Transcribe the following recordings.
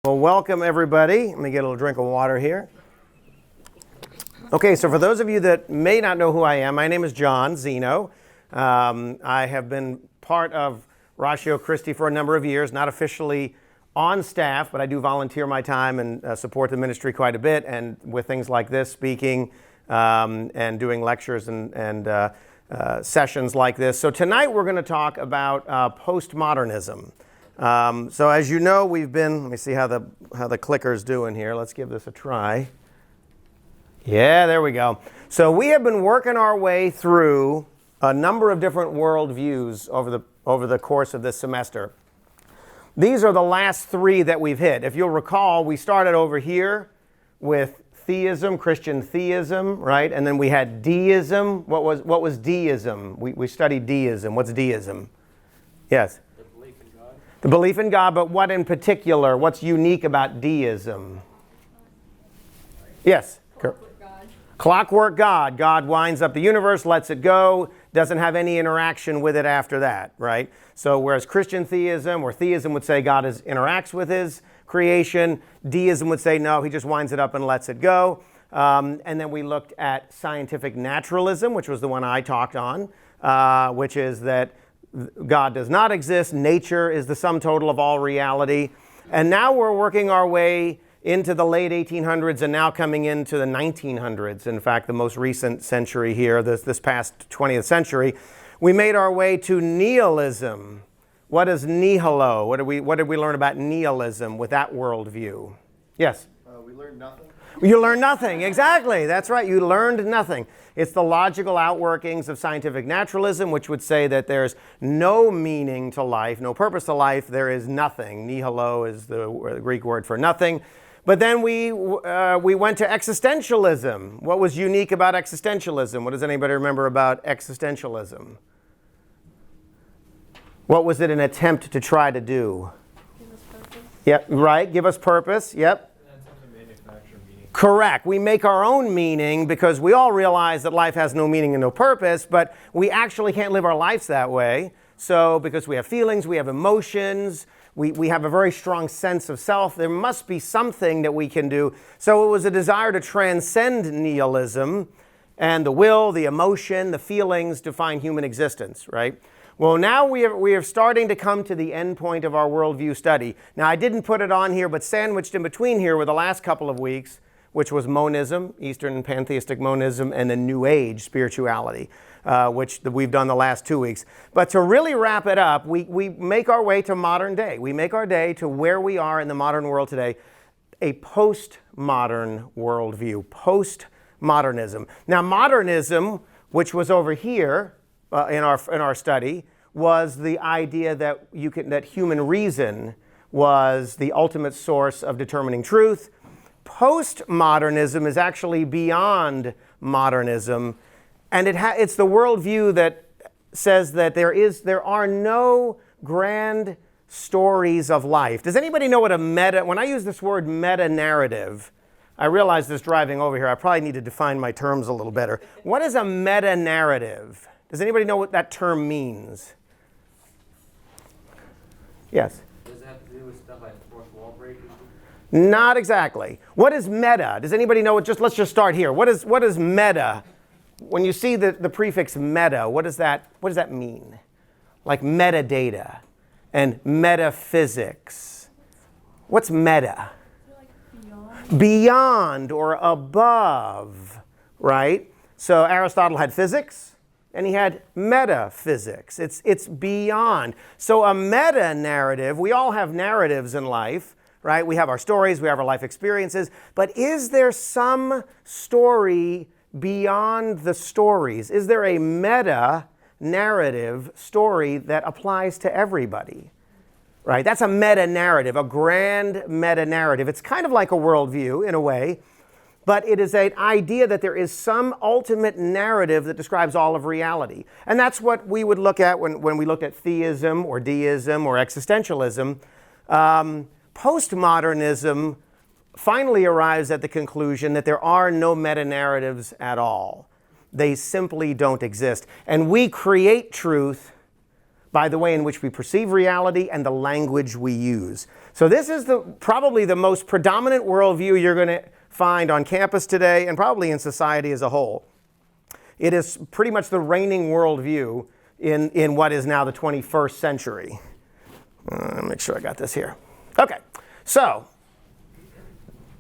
Well, welcome everybody. Let me get a little drink of water here. Okay, so for those of you that may not know who I am, my name is John Zino. I have been part of Ratio Christi for a number of years, not officially on staff, but I do volunteer my time and support the ministry quite a bit, and with things like this, speaking and doing lectures and sessions like this. So tonight we're going to talk about postmodernism. So as you know, we've been, let me see how the clicker's doing here. Let's give this a try. Yeah, there we go. So we have been working our way through a number of different worldviews over the course of this semester. These are the last three that we've hit. If you'll recall, we started over here with theism, Christian theism, right? And then we had deism. What was deism? We studied deism. What's deism? Yes? The belief in God. The belief in God, but what in particular? What's unique about deism? Yes? Clockwork God. Clockwork God. God winds up the universe, lets it go, doesn't have any interaction with it after that, right? So whereas Christian theism or theism would say God interacts with his creation, deism would say no, he just winds it up and lets it go. And then we looked at scientific naturalism, which was the one I talked on, which is that God does not exist, nature is the sum total of all reality. And now we're working our way into the late 1800s and now coming into the 1900s. In fact, the most recent century here, this past 20th century, we made our way to nihilism. What is nihilo? What did we learn about nihilism with that worldview? Yes? We learned nothing. You learned nothing, exactly. That's right, you learned nothing. It's the logical outworkings of scientific naturalism, which would say that there's no meaning to life, no purpose to life, there is nothing. Nihilo is the Greek word for nothing. But then we went to existentialism. What was unique about existentialism? What does anybody remember about existentialism? What was it an attempt to try to do? Give us purpose. Yep, right, give us purpose, yep. Correct. We make our own meaning because we all realize that life has no meaning and no purpose, but we actually can't live our lives that way. So because we have feelings, we have emotions, we have a very strong sense of self, there must be something that we can do. So it was a desire to transcend nihilism and the will, the emotion, the feelings define human existence, right? Well, now we are starting to come to the end point of our worldview study. Now, I didn't put it on here, but sandwiched in between here were the last couple of weeks, which was monism, Eastern pantheistic monism, and the New Age spirituality, which we've done the last 2 weeks. But to really wrap it up, we make our way to modern day. We make our day to where we are in the modern world today, a postmodern worldview, postmodernism. Now, modernism, which was over here in our study, was the idea that that human reason was the ultimate source of determining truth. Postmodernism is actually beyond modernism, and it's the worldview that says that there are no grand stories of life. Does anybody know what when I use this word meta-narrative, I realize this driving over here, I probably need to define my terms a little better. What is a meta-narrative? Does anybody know what that term means? Yes? Does it have to do with stuff like fourth wall breaking? Not exactly. What is meta? Does anybody know it? Let's just start here. What is meta? When you see the prefix meta, what does that mean? Like metadata and metaphysics. What's meta? Like Beyond or above, right? So Aristotle had physics and he had metaphysics. It's beyond. So a meta-narrative, we all have narratives in life, right? We have our stories, we have our life experiences, but is there some story beyond the stories? Is there a meta-narrative story that applies to everybody? Right? That's a meta-narrative, a grand meta-narrative. It's kind of like a worldview in a way, but it is an idea that there is some ultimate narrative that describes all of reality. And that's what we would look at when we looked at theism or deism or existentialism. Postmodernism finally arrives at the conclusion that there are no meta-narratives at all. They simply don't exist. And we create truth by the way in which we perceive reality and the language we use. So this is probably the most predominant worldview you're going to find on campus today and probably in society as a whole. It is pretty much the reigning worldview in what is now the 21st century. Make sure I got this here. Okay, so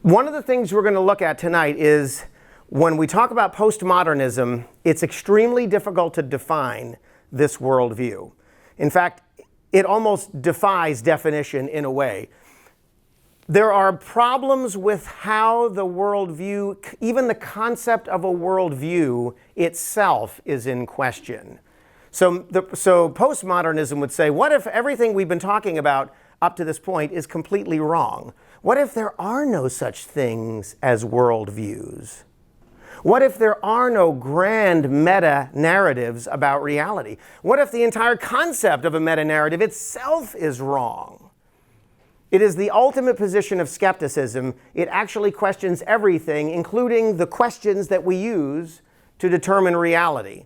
one of the things we're going to look at tonight is when we talk about postmodernism, it's extremely difficult to define this worldview. In fact, it almost defies definition in a way. There are problems with how the worldview, even the concept of a worldview itself is in question. So postmodernism would say, what if everything we've been talking about up to this point is completely wrong? What if there are no such things as worldviews? What if there are no grand meta-narratives about reality? What if the entire concept of a meta-narrative itself is wrong? It is the ultimate position of skepticism. It actually questions everything, including the questions that we use to determine reality.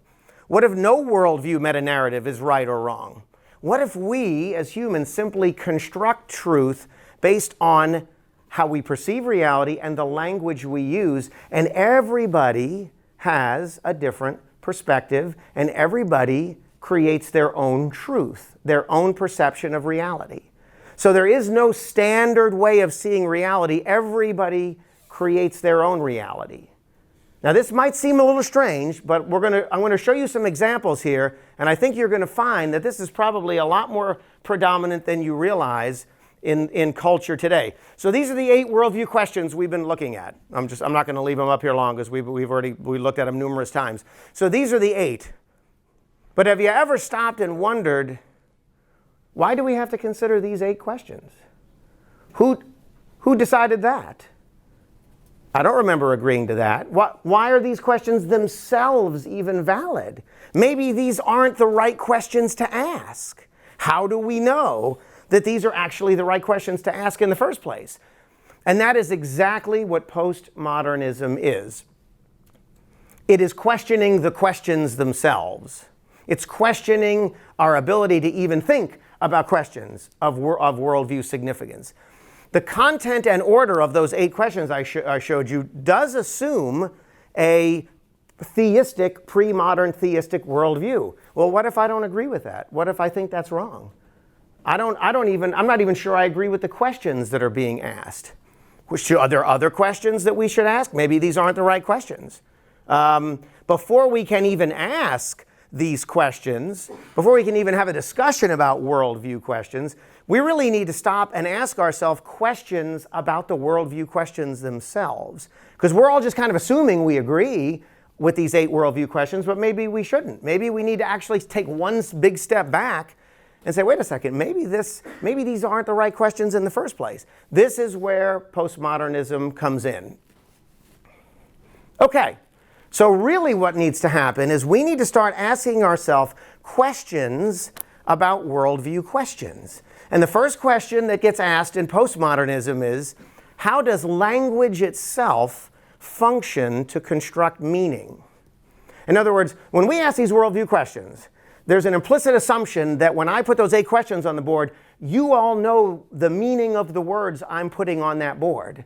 What if no worldview meta-narrative is right or wrong? What if we, as humans, simply construct truth based on how we perceive reality and the language we use, and everybody has a different perspective, and everybody creates their own truth, their own perception of reality. So there is no standard way of seeing reality. Everybody creates their own reality. Now this might seem a little strange, but I'm going to show you some examples here, and I think you're going to find that this is probably a lot more predominant than you realize in culture today. So these are the 8 worldview questions we've been looking at. I'm not going to leave them up here long because we looked at them numerous times. So these are the 8. But have you ever stopped and wondered, why do we have to consider these 8 questions? Who decided that? I don't remember agreeing to that. Why are these questions themselves even valid? Maybe these aren't the right questions to ask. How do we know that these are actually the right questions to ask in the first place? And that is exactly what postmodernism is. It is questioning the questions themselves. It's questioning our ability to even think about questions of worldview significance. The content and order of those 8 questions I showed you does assume a theistic, pre-modern theistic worldview. Well, what if I don't agree with that? What if I think that's wrong? I'm not even sure I agree with the questions that are being asked. Are there other questions that we should ask? Maybe these aren't the right questions. Before we can even ask these questions, before we can even have a discussion about worldview questions, we really need to stop and ask ourselves questions about the worldview questions themselves. Because we're all just kind of assuming we agree with these 8 worldview questions, but maybe we shouldn't. Maybe we need to actually take one big step back and say, wait a second, maybe these aren't the right questions in the first place. This is where postmodernism comes in. Okay. So really what needs to happen is we need to start asking ourselves questions about worldview questions. And the first question that gets asked in postmodernism is, how does language itself function to construct meaning? In other words, when we ask these worldview questions, there's an implicit assumption that when I put those 8 questions on the board, you all know the meaning of the words I'm putting on that board.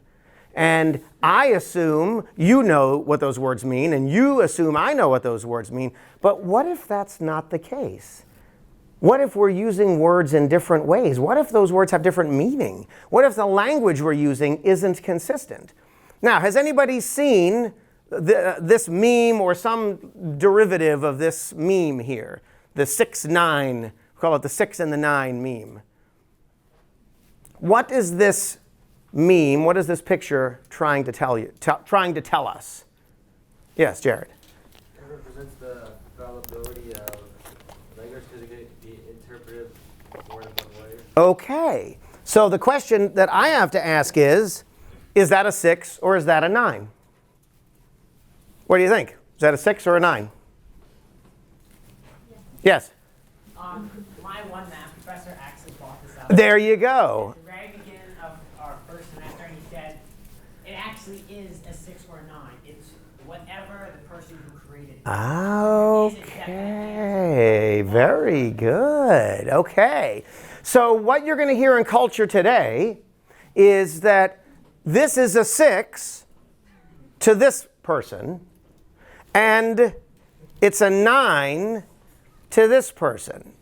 And I assume you know what those words mean, and you assume I know what those words mean. But what if that's not the case? What if we're using words in different ways? What if those words have different meaning? What if the language we're using isn't consistent? Now, has anybody seen this meme or some derivative of this meme here? The 6-9, we call it the 6 and the 9 meme. What is this meme, what is this picture trying to tell us? Yes, Jared. It represents the fallibility of language because it can be interpreted more than one way. Okay. So the question that I have to ask is that a 6 or is that a 9? What do you think? Is that a 6 or a 9? Yes? My one math professor actually brought this up. There you go. At the very beginning of our first semester, and he said, it actually is a 6 or a 9. whatever the person who created it. Okay, very good. Okay. So what you're going to hear in culture today is that this is a 6 to this person, and it's a 9 to this person,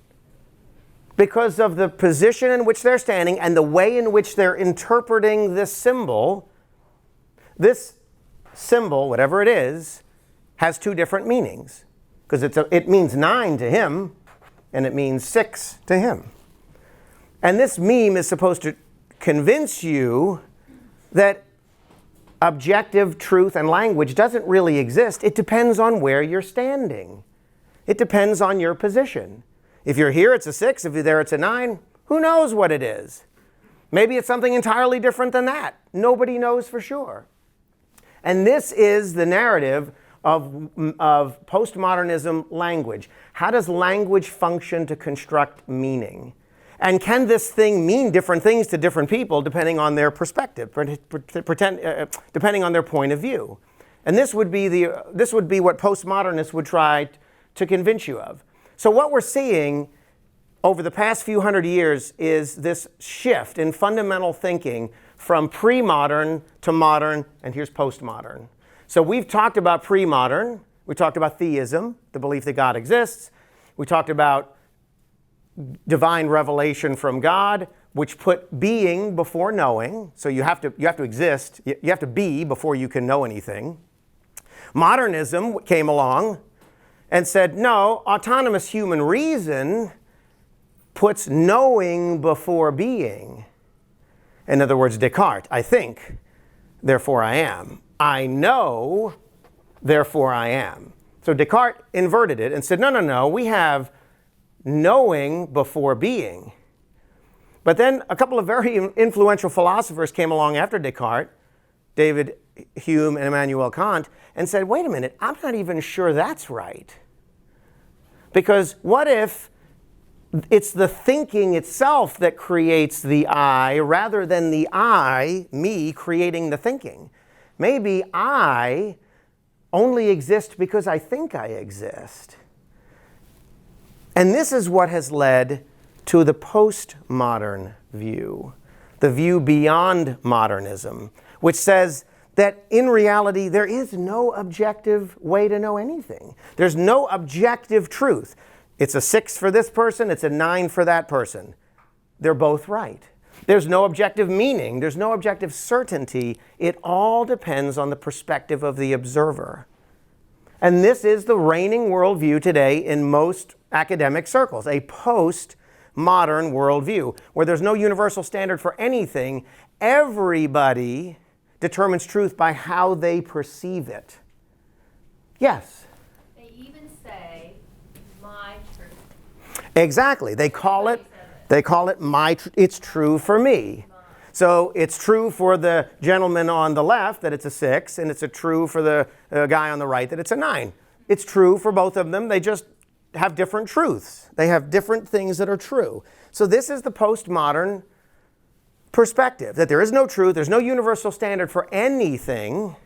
because of the position in which they're standing and the way in which they're interpreting this symbol. This symbol, whatever it is, has 2 different meanings, because it means 9 to him and it means 6 to him. And this meme is supposed to convince you that objective truth and language doesn't really exist. It depends on where you're standing. It depends on your position. If you're here, it's a 6. If you're there, it's a 9. Who knows what it is? Maybe it's something entirely different than that. Nobody knows for sure. And this is the narrative of postmodernism language. How does language function to construct meaning? And can this thing mean different things to different people depending on their perspective, depending on their point of view? And this would be what postmodernists would try to convince you of. So what we're seeing over the past few hundred years is this shift in fundamental thinking from pre-modern to modern, and here's postmodern. So we've talked about pre-modern. We talked about theism, the belief that God exists. We talked about divine revelation from God, which put being before knowing. So you have to exist. You have to be before you can know anything. Modernism came along and said, no, autonomous human reason puts knowing before being. In other words, Descartes, I think, therefore I am. I know, therefore I am. So Descartes inverted it and said, no, we have knowing before being. But then a couple of very influential philosophers came along after Descartes, David Hume and Immanuel Kant, and said, wait a minute, I'm not even sure that's right. Because what if it's the thinking itself that creates the I rather than the I, me, creating the thinking? Maybe I only exist because I think I exist. And this is what has led to the postmodern view, the view beyond modernism, which says that in reality there is no objective way to know anything. There's no objective truth. It's a 6 for this person, it's a 9 for that person. They're both right. There's no objective meaning, there's no objective certainty. It all depends on the perspective of the observer. And this is the reigning worldview today in most academic circles, a post-modern worldview, where there's no universal standard for anything. Everybody determines truth by how they perceive it. Yes? They even say, my truth. Exactly. They call it it's true for me. So it's true for the gentleman on the left that it's a 6, and it's true for the guy on the right that it's a 9. It's true for both of them. They just have different truths. They have different things that are true. So this is the postmodern perspective, that there is no truth, there's no universal standard for anything,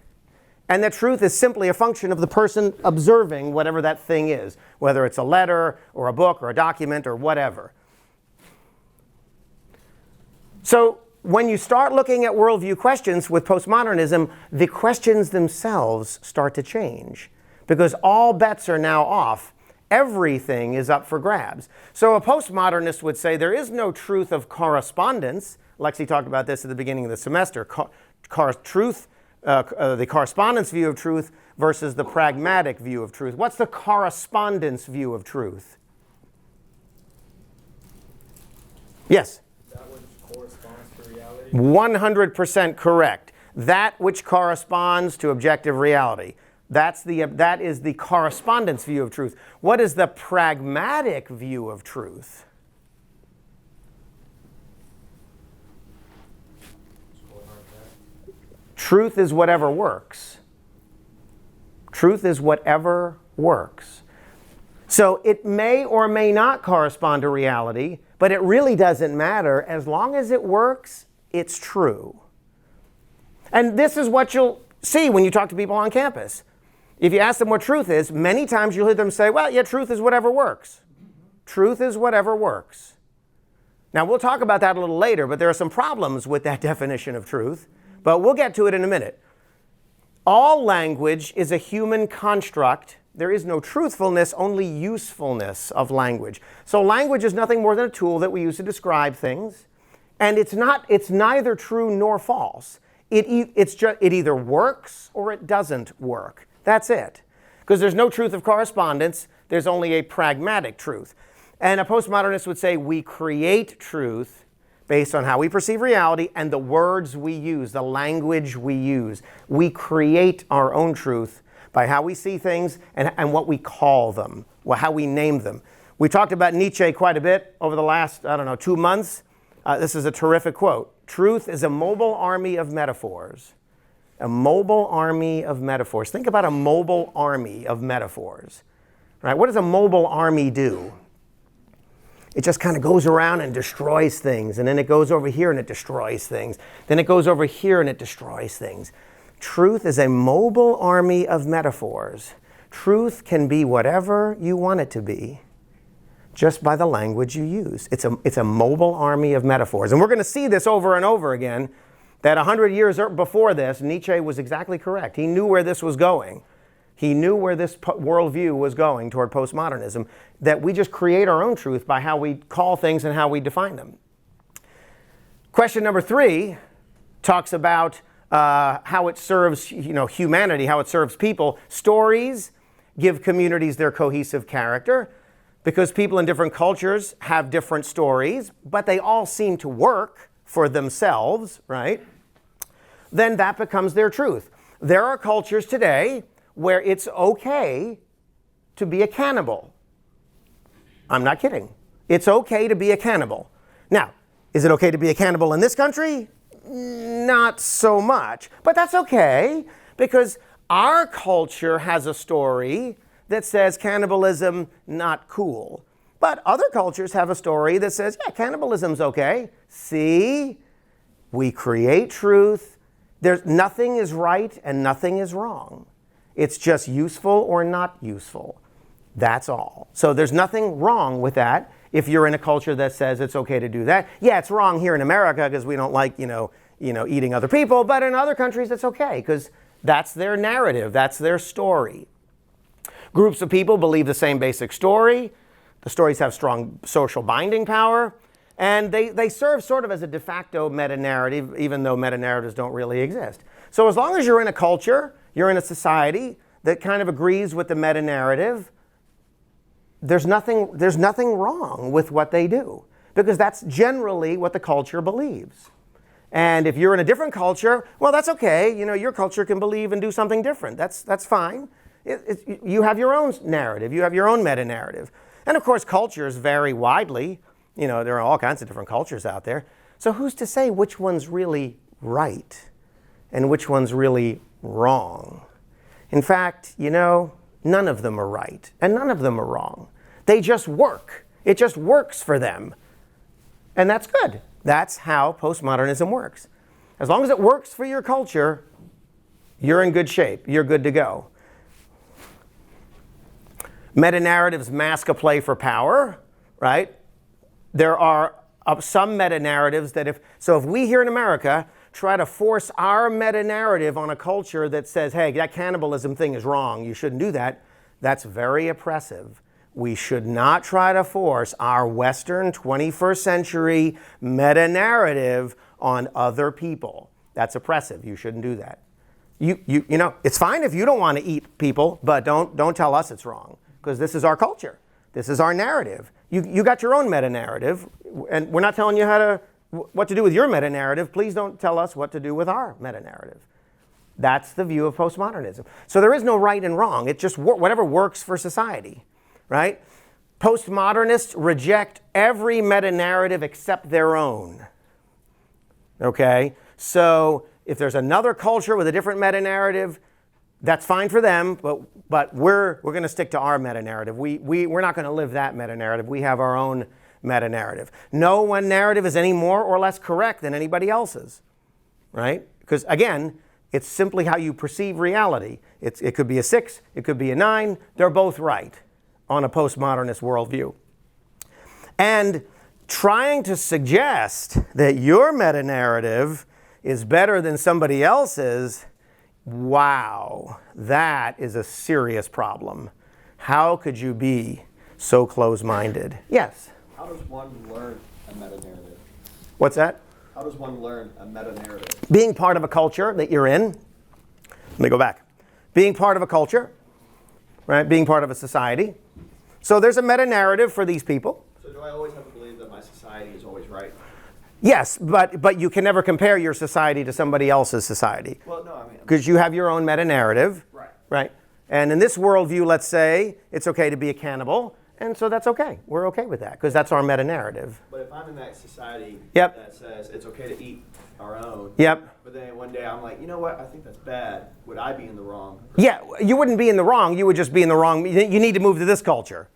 and that truth is simply a function of the person observing whatever that thing is, whether it's a letter or a book or a document or whatever. So when you start looking at worldview questions with postmodernism, the questions themselves start to change, because all bets are now off. Everything is up for grabs. So a postmodernist would say there is no truth of correspondence. Lexi talked about this at the beginning of the semester. The correspondence view of truth versus the pragmatic view of truth. What's the correspondence view of truth? Yes? That which corresponds to reality. 100% correct. That which corresponds to objective reality. That is the correspondence view of truth. What is the pragmatic view of truth? Truth is whatever works. Truth is whatever works. So it may or may not correspond to reality, but it really doesn't matter. As long as it works, it's true. And this is what you'll see when you talk to people on campus. if you ask them what truth is, many times you'll hear them say, well, yeah, truth is whatever works. Truth is whatever works. Now, we'll talk about that a little later, but there are some problems with that definition of truth. But we'll get to it in a minute. All language is a human construct. There is no truthfulness, only usefulness of language. So language is nothing more than a tool that we use to describe things. And it's neither true nor false. It either works or it doesn't work. That's it. Because there's no truth of correspondence. There's only a pragmatic truth. And a postmodernist would say we create truth based on how we perceive reality and the words we use, the language we use. We create our own truth by how we see things and what we call them, how we name them. We talked about Nietzsche quite a bit over the last, 2 months. This is a terrific quote. Truth is a mobile army of metaphors. A mobile army of metaphors. Think about a mobile army of metaphors. Right? What does a mobile army do? It just kind of goes around and destroys things. And then it goes over here and it destroys things. Then it goes over here and it destroys things. Truth is a mobile army of metaphors. Truth can be whatever you want it to be just by the language you use. It's a mobile army of metaphors. And we're going to see this over and over again, that 100 years before this, Nietzsche was exactly correct. He knew where this was going. He knew where this worldview was going toward postmodernism, that we just create our own truth by how we call things and how we define them. Question number 3 talks about how it serves humanity, how it serves people. Stories give communities their cohesive character because people in different cultures have different stories, but they all seem to work for themselves, right? Then that becomes their truth. There are cultures today where it's okay to be a cannibal. I'm not kidding. It's okay to be a cannibal. Now, is it okay to be a cannibal in this country? Not so much. But that's okay, because our culture has a story that says cannibalism, not cool. But other cultures have a story that says, yeah, cannibalism's okay. See? We create truth. Nothing is right and nothing is wrong. It's just useful or not useful. That's all. So there's nothing wrong with that if you're in a culture that says it's okay to do that. Yeah, it's wrong here in America because we don't like, eating other people. But in other countries, it's okay because that's their narrative. That's their story. Groups of people believe the same basic story. The stories have strong social binding power. And they serve sort of as a de facto meta-narrative, even though meta-narratives don't really exist. So as long as you're in a culture, you're in a society that kind of agrees with the meta-narrative, there's nothing wrong with what they do, because that's generally what the culture believes. And if you're in a different culture, well, that's okay. Your culture can believe and do something different. That's fine. You have your own narrative. You have your own meta-narrative. And of course, cultures vary widely. There are all kinds of different cultures out there. So who's to say which one's really right and which one's really wrong? In fact, none of them are right and none of them are wrong. They just work. It just works for them. And that's good. That's how postmodernism works. As long as it works for your culture, you're in good shape. You're good to go. Meta-narratives mask a play for power, right? There are some meta-narratives that if we here in America try to force our meta-narrative on a culture that says, hey, that cannibalism thing is wrong, you shouldn't do that, that's very oppressive. We should not try to force our Western 21st century meta-narrative on other people. That's oppressive. You shouldn't do that. It's fine if you don't want to eat people, but don't tell us it's wrong, because this is our culture. This is our narrative. You got your own meta-narrative, and we're not telling you what to do with your meta-narrative. Please don't tell us what to do with our meta-narrative. That's the view of postmodernism. So there is no right and wrong. It's just whatever works for society, right? Postmodernists reject every meta-narrative except their own. Okay? So if there's another culture with a different meta-narrative, that's fine for them, but we're going to stick to our meta-narrative. We're not going to live that meta-narrative. We have our own meta-narrative. No one narrative is any more or less correct than anybody else's, right? Because again, It's simply how you perceive reality. It could be a 6, it could be a 9. They're both right on a postmodernist worldview. And trying to suggest that your meta-narrative is better than somebody else's, wow, that is a serious problem. How could you be so close-minded? Yes? How does one learn a meta-narrative? What's that? How does one learn a meta-narrative? Being part of a culture that you're in. Let me go back. Being part of a culture, right? Being part of a society. So there's a meta-narrative for these people. So do I always have to believe that my society is always right? Yes, but you can never compare your society to somebody else's society. Well, no, I mean... Because you have your own meta-narrative. Right. Right? And in this worldview, let's say, it's okay to be a cannibal. And so that's okay. We're okay with that because that's our meta-narrative. But if I'm in that society Yep. that says it's okay to eat our own, Yep. but then one day I'm like, you know what, I think that's bad. Would I be in the wrong? Yeah, you wouldn't be in the wrong. You would just be in the wrong. You need to move to this culture.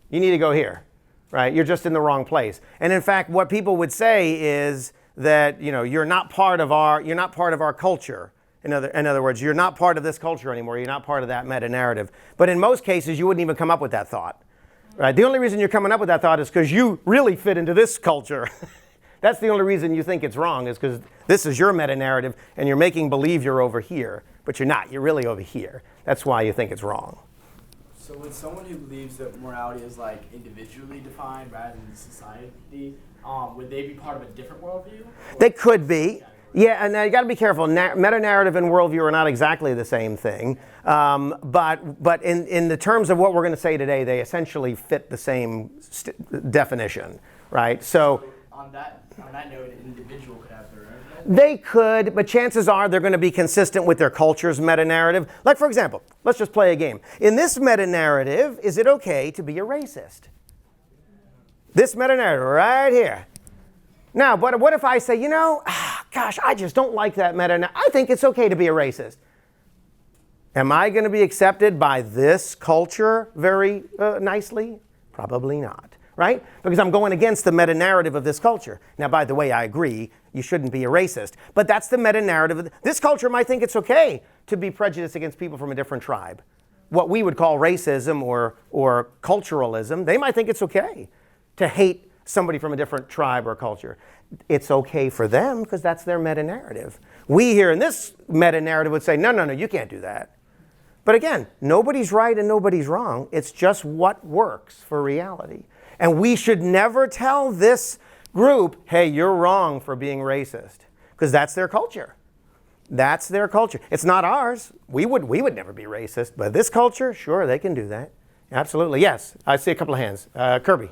You need to go here, right? You're just in the wrong place. And in fact, what people would say is that you're not part of our culture. In other words, you're not part of this culture anymore. You're not part of that meta-narrative. But in most cases, you wouldn't even come up with that thought. Right? The only reason you're coming up with that thought is because you really fit into this culture. That's the only reason you think it's wrong, is because this is your meta-narrative and you're making believe you're over here, but you're not. You're really over here. That's why you think it's wrong. So would someone who believes that morality is like individually defined rather than society, would they be part of a different worldview? They could be. Yeah, and now you got to be careful. Meta-narrative and worldview are not exactly the same thing, but in the terms of what we're going to say today, they essentially fit the same definition, right? So on that note, an individual could have their own. They could, but chances are they're going to be consistent with their culture's meta-narrative. Like, for example, let's just play a game. In this meta-narrative, is it okay to be a racist? This meta-narrative right here. Now, but what if I say, gosh, I just don't like that meta-narrative. I think it's okay to be a racist. Am I going to be accepted by this culture very nicely? Probably not, right? Because I'm going against the meta-narrative of this culture. Now, by the way, I agree, you shouldn't be a racist. But that's the meta-narrative. This culture might think it's okay to be prejudiced against people from a different tribe. What we would call racism or culturalism, they might think it's okay to hate somebody from a different tribe or culture. It's okay for them because that's their meta-narrative. We here in this meta-narrative would say, no, you can't do that. But again, nobody's right and nobody's wrong. It's just what works for reality. And we should never tell this group, hey, you're wrong for being racist, because that's their culture. That's their culture. It's not ours. We would never be racist, but this culture, sure, they can do that. Absolutely. Yes, I see a couple of hands. Kirby.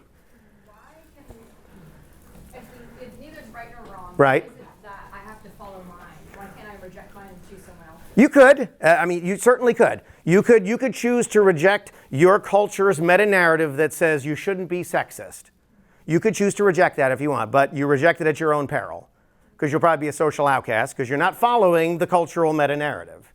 If neither's right nor wrong, Right. why is it that I have to follow mine? Why can't I reject mine and choose someone else? You could. You certainly could. You could choose to reject your culture's meta-narrative that says you shouldn't be sexist. You could choose to reject that if you want, but you reject it at your own peril, because you'll probably be a social outcast because you're not following the cultural meta-narrative,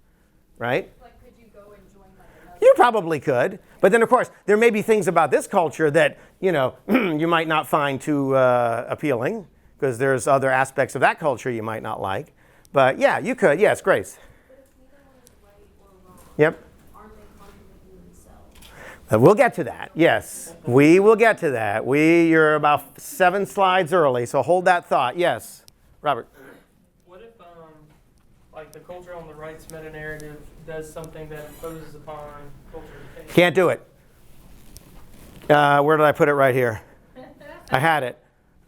right? Like, could you go and join like another? You probably could. But then, of course, there may be things about this culture that, you might not find too appealing, because there's other aspects of that culture you might not like. But yeah, you could. Yes, Grace. But if neither one is right or wrong, Yep. aren't they contradicting themselves? We'll get to that. Yes, we will get to that. You're about 7 slides early, so hold that thought. Yes, Robert. What if, like the culture on the right's meta-narrative does something that imposes upon culture to take? Can't do it. Where did I put it? Right here. I had it.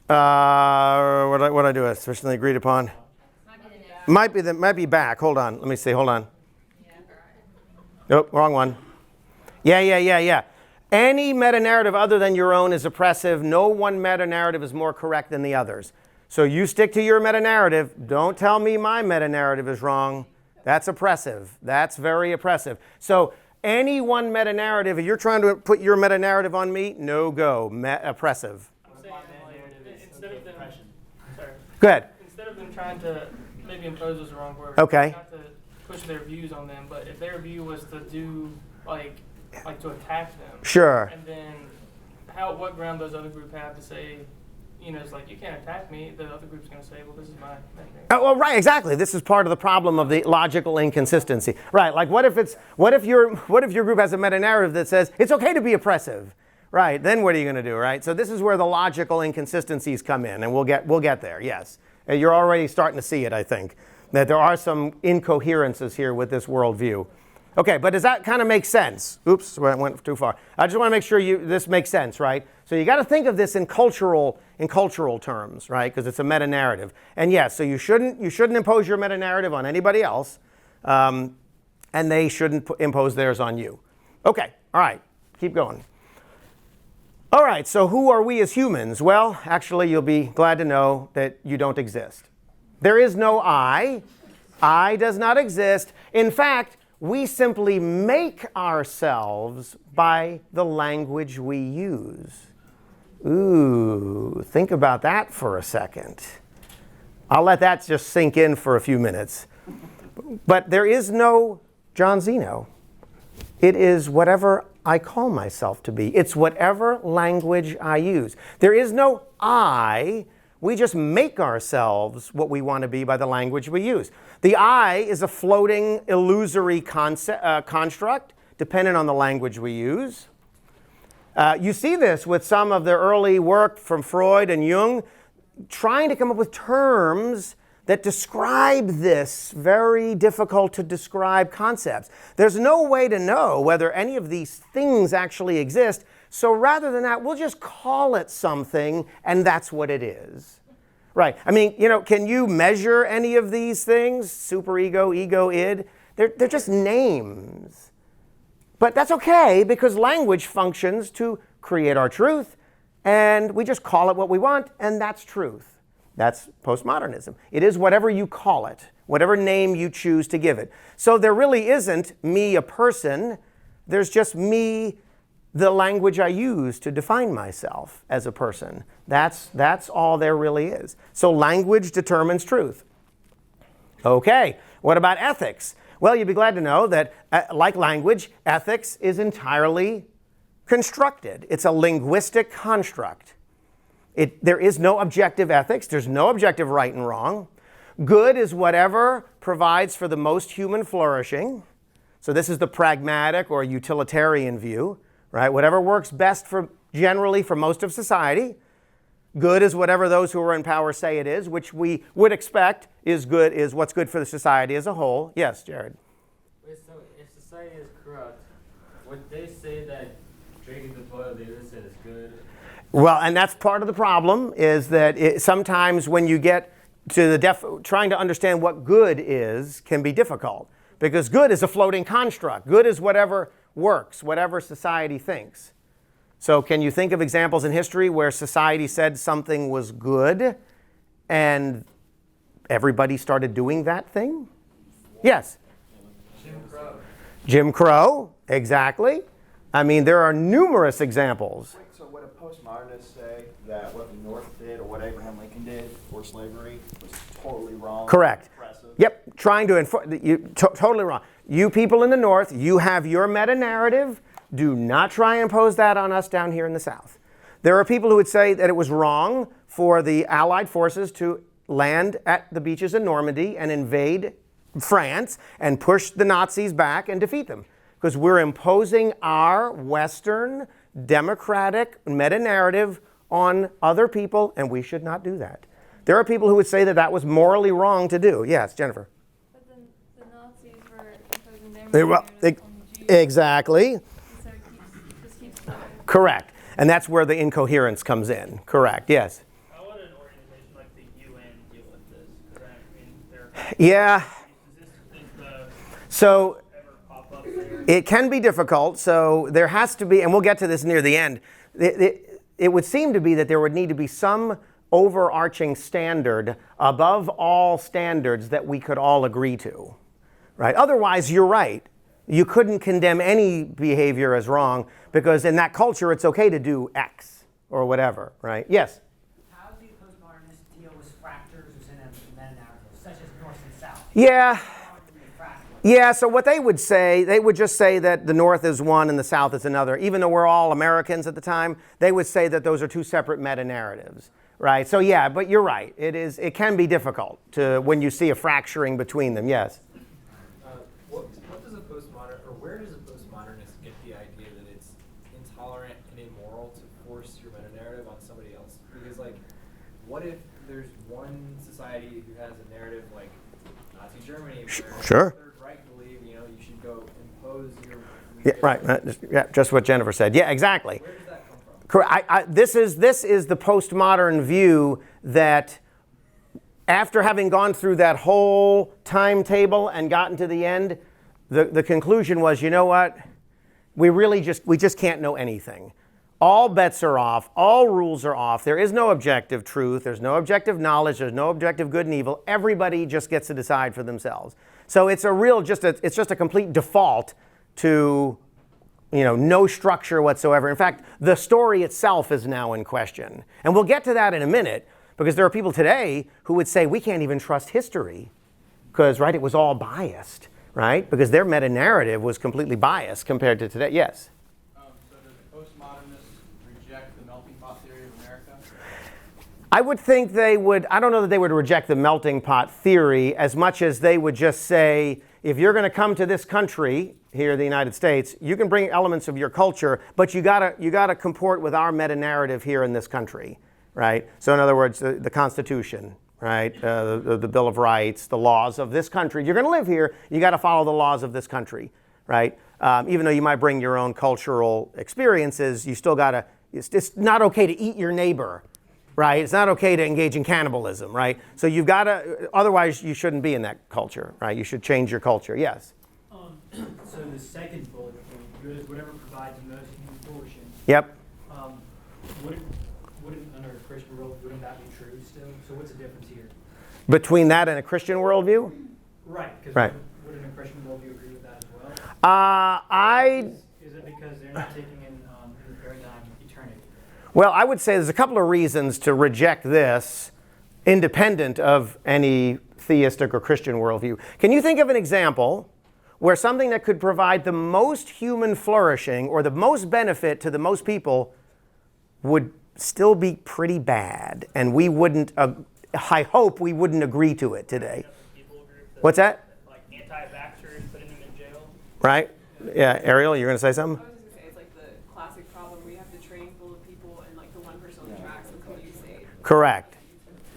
What did I do? It sufficiently agreed upon. Might be back. Hold on. Let me see. Hold on. Nope, wrong one. Yeah. Any meta-narrative other than your own is oppressive. No one meta-narrative is more correct than the others. So you stick to your meta-narrative. Don't tell me my meta-narrative is wrong. That's oppressive. That's very oppressive. So any one meta-narrative, if you're trying to put your meta-narrative on me, no go. Oppressive. I'm saying, like, instead of them, sorry. Go ahead. Instead of them trying to maybe impose is the wrong word. Okay. Not to push their views on them, but if their view was to do like to attack them. Sure. And then what ground does other group have to say it's like, you can't attack me. The other group's going to say, well, this is my meta-narrative. Oh, well, right, exactly. This is part of the problem of the logical inconsistency. Right, like what if your group has a meta-narrative that says it's okay to be oppressive? Right, then what are you going to do, right? So this is where the logical inconsistencies come in, and we'll get there, yes. You're already starting to see it, I think, that there are some incoherences here with this worldview. Okay, but does that kind of make sense? Oops, I went too far. I just want to make sure this makes sense, right? So you got to think of this in cultural terms, right? Because it's a meta-narrative. And yes, so you shouldn't impose your meta-narrative on anybody else, and they shouldn't impose theirs on you. Okay, all right, keep going. All right, so who are we as humans? Well, actually, you'll be glad to know that you don't exist. There is no I. I does not exist. In fact, we simply make ourselves by the language we use. Ooh, think about that for a second. I'll let that just sink in for a few minutes. But there is no John Zino. It is whatever I call myself to be. It's whatever language I use. There is no I. We just make ourselves what we want to be by the language we use. The I is a floating, illusory construct, dependent on the language we use. You see this with some of the early work from Freud and Jung, trying to come up with terms that describe this very difficult to describe concepts. There's no way to know whether any of these things actually exist. So rather than that, we'll just call it something, and that's what it is. Right. I mean, can you measure any of these things? Superego, ego, id? They're just names. But that's okay, because language functions to create our truth, and we just call it what we want, and that's truth. That's postmodernism. It is whatever you call it, whatever name you choose to give it. So there really isn't me, a person. There's just me, the language I use to define myself as a person. That's all there really is. So language determines truth. Okay, what about ethics? Well, you'd be glad to know that, like language, ethics is entirely constructed. It's a linguistic construct. There is no objective ethics. There's no objective right and wrong. Good is whatever provides for the most human flourishing. So this is the pragmatic or utilitarian view, right? Whatever works best generally for most of society. Good is whatever those who are in power say it is, which we would expect is what's good for the society as a whole. Yes, Jared. Wait, so if society is corrupt, would they say that drinking the toilet they said is good? Well, and that's part of the problem, is that sometimes when you get to trying to understand what good is can be difficult, because good is a floating construct. Good is whatever works, whatever society thinks. So can you think of examples in history where society said something was good and everybody started doing that thing? Yes? Jim Crow. Jim Crow, exactly. I mean, there are numerous examples. Wait, so would a postmodernist say that what the North did or what Abraham Lincoln did for slavery was totally wrong? Correct. Oppressive? Yep, trying to totally wrong. You people in the North, you have your meta-narrative. Do not try and impose that on us down here in the South. There are people who would say that it was wrong for the Allied forces to land at the beaches in Normandy and invade France and push the Nazis back and defeat them, because we're imposing our Western democratic meta-narrative on other people, and we should not do that. There are people who would say that that was morally wrong to do. Yes, Jennifer. But then the Nazis were imposing their Well, narrative on the Jews. Exactly. So it just keeps going. Correct. And that's where the incoherence comes in. Correct. Yes. How would an organization like the UN deal with this? Because I mean, they're Yeah. is the So ever pop up there? it can be difficult. So there has to be, and we'll get to this near the end. It would seem to be that there would need to be some overarching standard above all standards that we could all agree to, right? Otherwise, you're right. You couldn't condemn any behavior as wrong, because in that culture, it's okay to do X or whatever, right? Yes? How do postmodernists deal with fractures within a meta-narrative, such as North and South? Yeah. Fractures. Yeah, so what they would say, they would just say that the North is one and the South is another. Even though we're all Americans at the time, they would say that those are two separate meta-narratives. right? So yeah, but you're right. It can be difficult to when you see a fracturing between them. Yes. What does a postmodern, or where does a postmodernist get the idea that it's intolerant and immoral to force your meta-narrative on somebody else? Because, like, what if there's one society who has a narrative like Nazi Germany, where Sure. the Third Reich believe, you should go impose your Yeah, right. Just what Jennifer said. Yeah, exactly. Where does that come from? Correct. This is the postmodern view that after having gone through that whole timetable and gotten to the end, the conclusion was, you know what? We just can't know anything. All bets are off. All rules are off. There is no objective truth. There's no objective knowledge. There's no objective good and evil. Everybody just gets to decide for themselves. So it's it's just a complete default to, no structure whatsoever. In fact, the story itself is now in question. And we'll get to that in a minute, because there are people today who would say we can't even trust history because, right, it was all biased, right? Because their meta-narrative was completely biased compared to today. Yes? So does the postmodernists reject the melting pot theory of America? I would think they would, I don't know that they would reject the melting pot theory as much as they would just say, if you're going to come to this country, here in the United States, you can bring elements of your culture, but you gotta comport with our meta-narrative here in this country, right? So in other words, the Constitution, right? The Bill of Rights, the laws of this country. If you're going to live here, you got to follow the laws of this country, right? Even though you might bring your own cultural experiences, you still got to, it's not okay to eat your neighbor, right? It's not okay to engage in cannibalism, right? So you've got to, otherwise you shouldn't be in that culture, right? You should change your culture, yes. So the second bullet point, good is whatever provides the most human flourishing. Yep. Wouldn't under a Christian world, wouldn't that be true still? So what's the difference here? Between that and a Christian worldview? Right, because Right. wouldn't a Christian worldview agree with that as well? Is it because they're not taking in the paradigm eternity? Well, I would say there's a couple of reasons to reject this independent of any theistic or Christian worldview. Can you think of an example where something that could provide the most human flourishing or the most benefit to the most people would still be pretty bad, and we wouldn't, I hope we wouldn't agree to it today? What's that? Like anti-vaxxers, putting them in jail. Right? Yeah, Ariel, you're going to say something? I was just gonna say, it's like the classic problem. We have the train full of people, and like the one person on the tracks will come you say. Correct.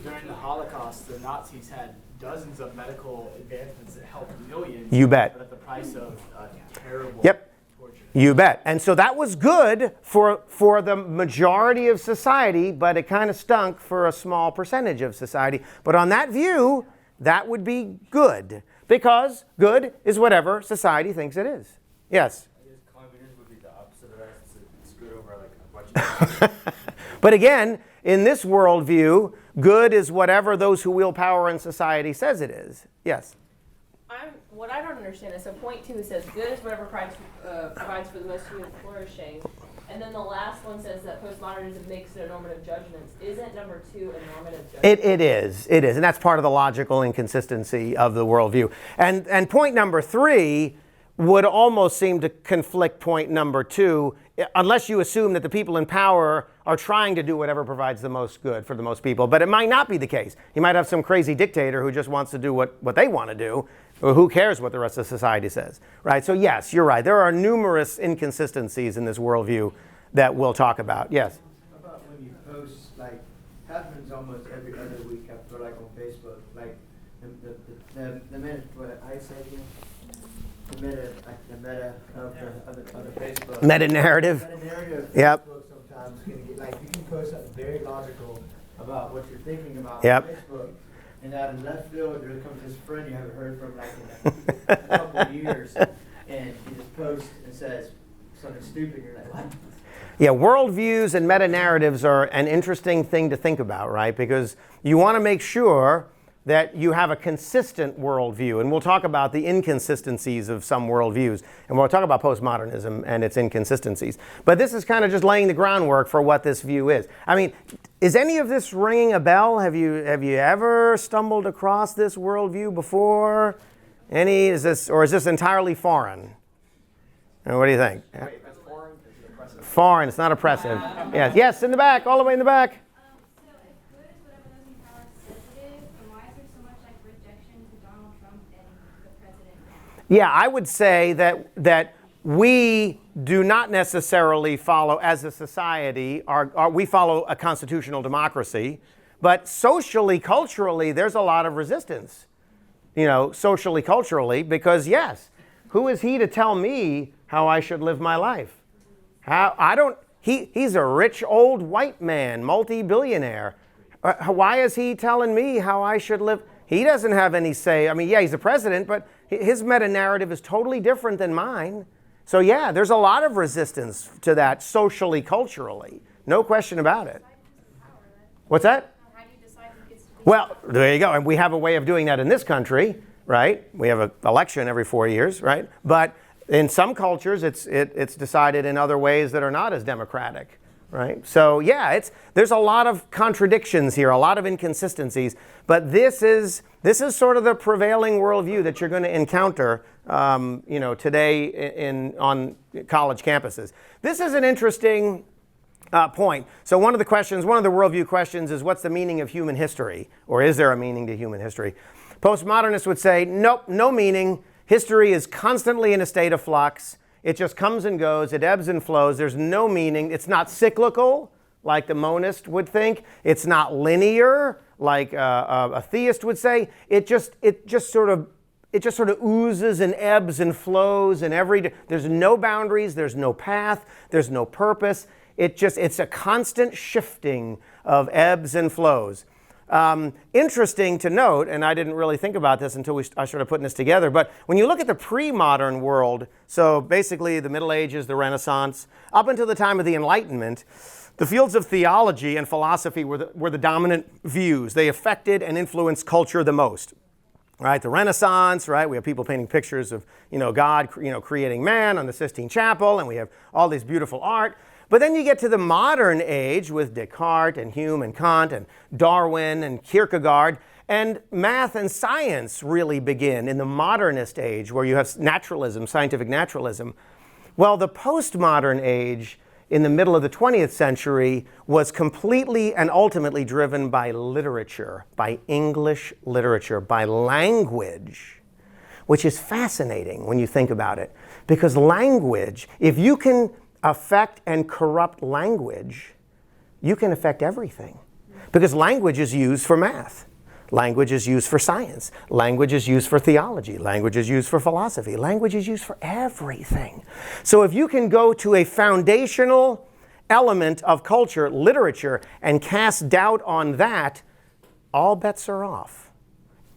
During the Holocaust, the Nazis had dozens of medical advancements that helped millions. You bet. But at the price of terrible Yep. torture. You bet. And so that was good for the majority of society, but it kind of stunk for a small percentage of society. But on that view, that would be good, because good is whatever society thinks it is. Yes? I guess communism would be the opposite of that. It's good over like a bunch of But again, in this worldview, good is whatever those who wield power in society says it is. Yes? What I don't understand is, so point 2 says good is whatever provides for the most human flourishing, and then the last one says that postmodernism makes no normative judgments. Isn't number 2 a normative judgment? It is, and that's part of the logical inconsistency of the worldview. And point number 3 would almost seem to conflict point number 2, unless you assume that the people in power are trying to do whatever provides the most good for the most people. But it might not be the case. You might have some crazy dictator who just wants to do what they want to do, or who cares what the rest of society says, right? So yes, you're right. There are numerous inconsistencies in this worldview that we'll talk about. Yes? How about when you post, like, happens almost every other week, I feel like on Facebook, like, the minute, what I say again? The meta of the Facebook. Meta-narrative. Meta-narrative. Yep. Facebook sometimes can get, like, you can post something very logical about what you're thinking about Yep. on Facebook, and out of left field, there comes this friend you haven't heard from, like, in a couple of years, and he just posts and says something stupid, and you're like, what? Yeah, worldviews and meta-narratives are an interesting thing to think about, right? Because you want to make sure that you have a consistent worldview. And we'll talk about the inconsistencies of some worldviews. And we'll talk about postmodernism and its inconsistencies. But this is kind of just laying the groundwork for what this view is. I mean, is any of this ringing a bell? Have you ever stumbled across this worldview before? Is this entirely foreign? And what do you think? Wait, that's foreign? Is it oppressive? Foreign, it's not oppressive. Yes, in the back, all the way in the back. So if Yeah, I would say that we do not necessarily follow, as a society, we follow a constitutional democracy, but socially, culturally, there's a lot of resistance. Socially, culturally, because yes, who is he to tell me how I should live my life? He's a rich old white man, multi-billionaire. Why is he telling me how I should live? He doesn't have any say. I mean, yeah, he's the president, but his meta-narrative is totally different than mine. So yeah, there's a lot of resistance to that socially, culturally. No question about it. What's that? How do you decide who gets to be? Well, there you go. And we have a way of doing that in this country, right? We have an election every 4 years, right? But in some cultures, it's decided in other ways that are not as democratic, right? So yeah, there's a lot of contradictions here, a lot of inconsistencies. But this is sort of the prevailing worldview that you're going to encounter, today on college campuses. This is an interesting point. So one of the worldview questions is, what's the meaning of human history? Or is there a meaning to human history? Postmodernists would say, nope, no meaning. History is constantly in a state of flux. It just comes and goes. It ebbs and flows. There's no meaning. It's not cyclical, like the monist would think. It's not linear, like a theist would say. It just sort of oozes and ebbs and flows, and there's no boundaries. There's no path. There's no purpose. It's a constant shifting of ebbs and flows. Interesting to note, and I didn't really think about this until I started putting this together, but when you look at the pre-modern world, so basically the Middle Ages, the Renaissance, up until the time of the Enlightenment, the fields of theology and philosophy were the dominant views. They affected and influenced culture the most. Right, the Renaissance, right? We have people painting pictures of, God, creating man on the Sistine Chapel, and we have all this beautiful art. But then you get to the modern age with Descartes and Hume and Kant and Darwin and Kierkegaard, and math and science really begin in the modernist age, where you have naturalism, scientific naturalism. Well, the postmodern age in the middle of the 20th century was completely and ultimately driven by literature, by English literature, by language, which is fascinating when you think about it. Because language, if you can affect and corrupt language, you can affect everything. Because language is used for math. Language is used for science. Language is used for theology. Language is used for philosophy. Language is used for everything. So if you can go to a foundational element of culture, literature, and cast doubt on that, all bets are off.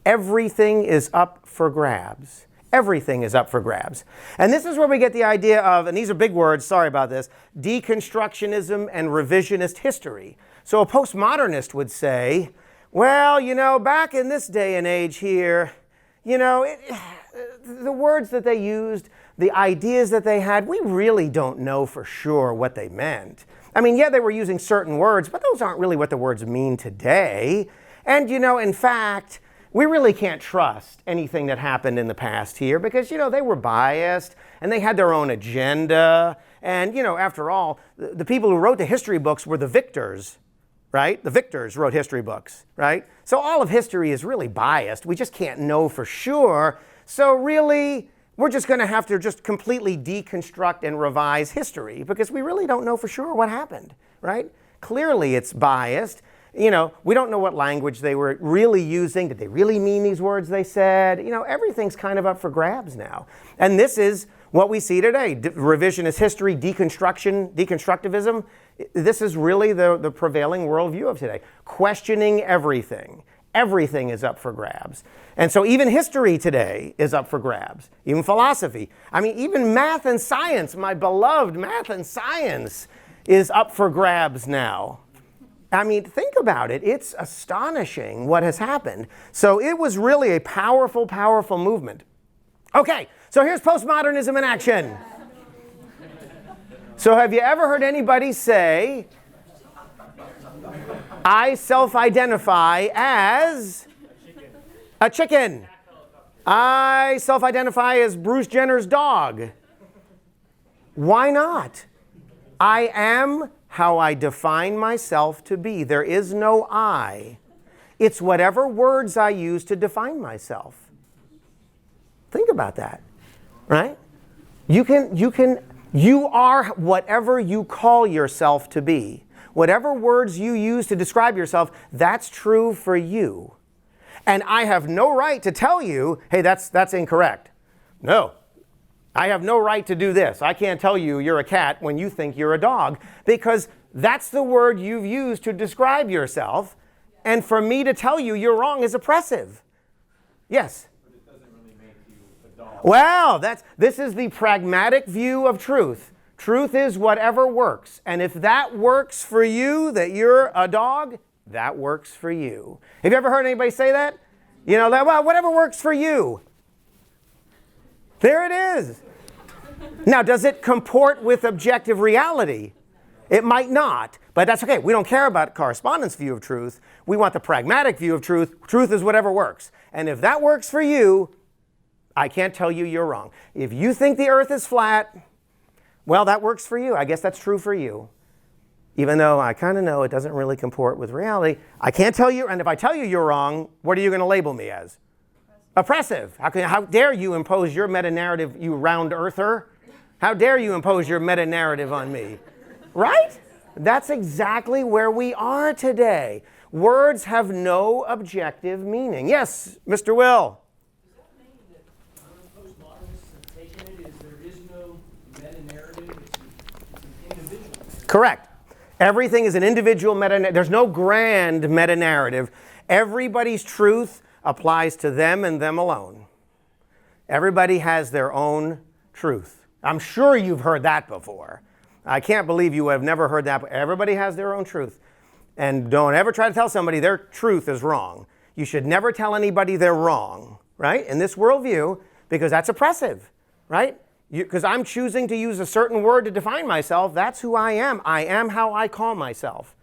Everything is up for grabs. Everything is up for grabs. And this is where we get the idea of, and these are big words, sorry about this, deconstructionism and revisionist history. So a postmodernist would say, well, back in this day and age here, the words that they used, the ideas that they had, we really don't know for sure what they meant. I mean, yeah, they were using certain words, but those aren't really what the words mean today. And, in fact, we really can't trust anything that happened in the past here because, they were biased and they had their own agenda. And, after all, the people who wrote the history books were the victors, right? The victors wrote history books, right? So all of history is really biased. We just can't know for sure. So really, we're just going to have to just completely deconstruct and revise history because we really don't know for sure what happened, right? Clearly it's biased. We don't know what language they were really using. Did they really mean these words they said? Everything's kind of up for grabs now. And this is what we see today. Revisionist history, deconstructivism. This is really the prevailing worldview of today. Questioning everything. Everything is up for grabs. And so even history today is up for grabs. Even philosophy. I mean, even math and science, my beloved math and science, is up for grabs now. I mean, think about it. It's astonishing what has happened. So it was really a powerful, powerful movement. Okay, so here's postmodernism in action. So have you ever heard anybody say, I self-identify as a chicken. I self-identify as Bruce Jenner's dog. Why not? I am how I define myself to be. There is no I. It's whatever words I use to define myself. Think about that. right? You are whatever you call yourself to be. Whatever words you use to describe yourself, that's true for you. And I have no right to tell you, hey, that's incorrect. No. I have no right to do this. I can't tell you you're a cat when you think you're a dog, because that's the word you've used to describe yourself. And for me to tell you you're wrong is oppressive. Yes? But it doesn't really make you a dog. Well, this is the pragmatic view of truth. Truth is whatever works. And if that works for you, that you're a dog, that works for you. Have you ever heard anybody say that? You know, that, well, whatever works for you. There it is. Now, does it comport with objective reality? It might not, but that's okay. We don't care about correspondence view of truth. We want the pragmatic view of truth. Truth is whatever works. And if that works for you, I can't tell you you're wrong. If you think the earth is flat, well, that works for you. I guess that's true for you. Even though I kind of know it doesn't really comport with reality, I can't tell you, and if I tell you you're wrong, what are you going to label me as? Oppressive. How dare you impose your meta-narrative, you round earther? How dare you impose your meta-narrative on me? Right? That's exactly where we are today. Words have no objective meaning. Yes, Mr. Will. Does that mean that postmodernists have taken it is there is no meta-narrative, it's an individual? Correct. Everything is an individual meta-narrative. There's no grand meta-narrative. Everybody's truth applies to them and them alone. Everybody has their own truth. I'm sure you've heard that before. I can't believe you have never heard that. Everybody has their own truth. And don't ever try to tell somebody their truth is wrong. You should never tell anybody they're wrong, right? In this worldview, because that's oppressive, right? Because I'm choosing to use a certain word to define myself. That's who I am. I am how I call myself.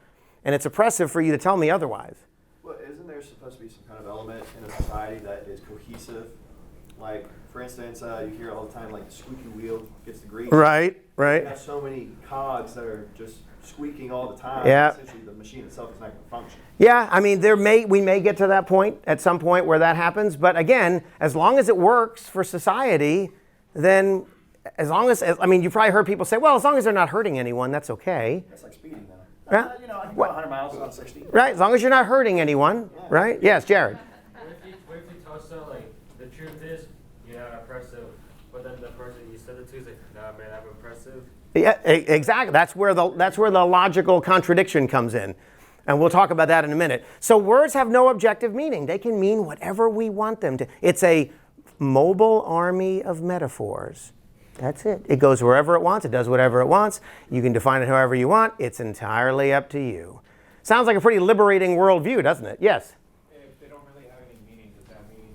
And it's oppressive for you to tell me otherwise. Well, isn't there supposed to be some kind of element in a society that is cohesive? Like, for instance, you hear all the time, like, the squeaky wheel gets the grease. Right, right. You have so many cogs that are just squeaking all the time. Yeah. Essentially, the machine itself is not going to function. Yeah, I mean, we may get to that point at some point where that happens. But again, as long as it works for society, then you've probably heard people say, well, as long as they're not hurting anyone, that's okay. That's like speeding, though. Yeah. I can go 100 miles on 60. Right, as long as you're not hurting anyone, right? Yes, Jared. What if you tell someone, like, the truth is, you're not oppressive, but then the person you said it to is like, nah, man, I'm oppressive. Yeah, exactly. That's where the logical contradiction comes in. And we'll talk about that in a minute. So words have no objective meaning. They can mean whatever we want them to. It's a mobile army of metaphors. That's it. It goes wherever it wants. It does whatever it wants. You can define it however you want. It's entirely up to you. Sounds like a pretty liberating worldview, doesn't it? Yes? If they don't really have any meaning, does that mean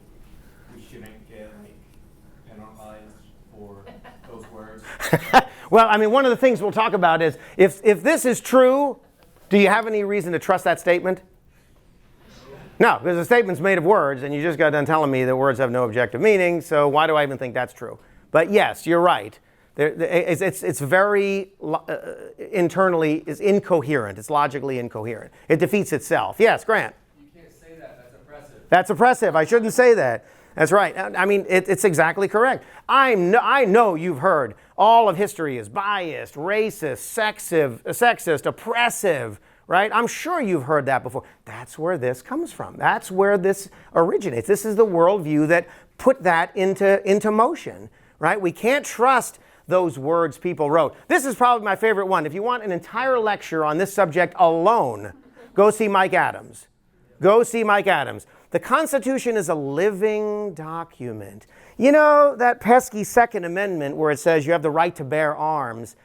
we shouldn't get penalized for those words? Well, I mean, one of the things we'll talk about is if this is true, do you have any reason to trust that statement? No, because the statement's made of words, and you just got done telling me that words have no objective meaning, so why do I even think that's true? But yes, you're right. It's very internally is incoherent. It's logically incoherent. It defeats itself. Yes, Grant. You can't say that. That's oppressive. That's oppressive. I shouldn't say that. That's right. I mean, it's exactly correct. I know you've heard all of history is biased, racist, sexist, oppressive, right? I'm sure you've heard that before. That's where this comes from. That's where this originates. This is the worldview that put that into motion, right? We can't trust those words people wrote. This is probably my favorite one. If you want an entire lecture on this subject alone, go see Mike Adams. Go see Mike Adams. The Constitution is a living document. You know that pesky Second Amendment where it says you have the right to bear arms?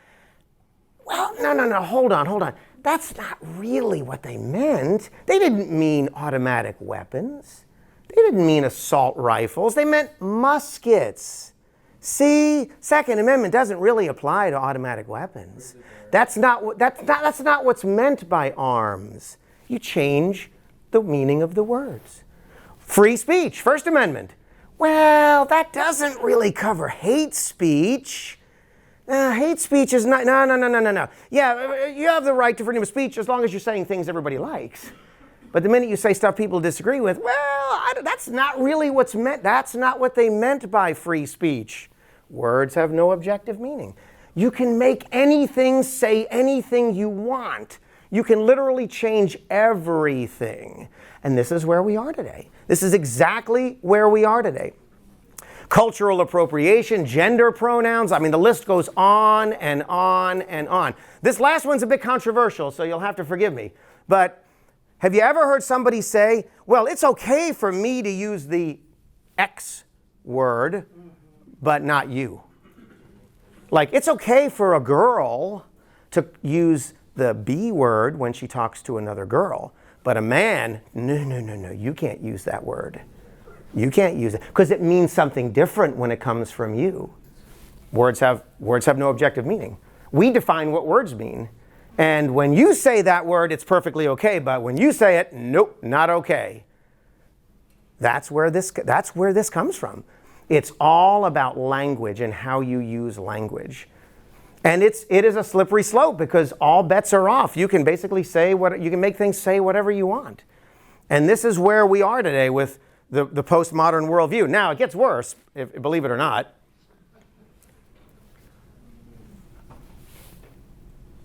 Well, no, hold on. That's not really what they meant. They didn't mean automatic weapons. They didn't mean assault rifles. They meant muskets. See, Second Amendment doesn't really apply to automatic weapons. That's not what's meant by arms. You change the meaning of the words. Free speech, First Amendment. Well, that doesn't really cover hate speech. Hate speech is not, no. Yeah, you have the right to freedom of speech as long as you're saying things everybody likes. But the minute you say stuff people disagree with, well, that's not really what's meant. That's not what they meant by free speech. Words have no objective meaning. You can make anything say anything you want. You can literally change everything. And this is where we are today. This is exactly where we are today. Cultural appropriation, gender pronouns. I mean, the list goes on and on and on. This last one's a bit controversial, so you'll have to forgive me. But have you ever heard somebody say, well, it's okay for me to use the X word, but not you? Like, it's okay for a girl to use the B word when she talks to another girl, but a man, no, you can't use that word. You can't use it because it means something different when it comes from you. Words have no objective meaning. We define what words mean. And when you say that word, it's perfectly okay. But when you say it, nope, not okay. That's where this comes from. It's all about language and how you use language. And it is a slippery slope because all bets are off. You can basically you can make things say whatever you want. And this is where we are today with the postmodern worldview. Now, it gets worse, believe it or not.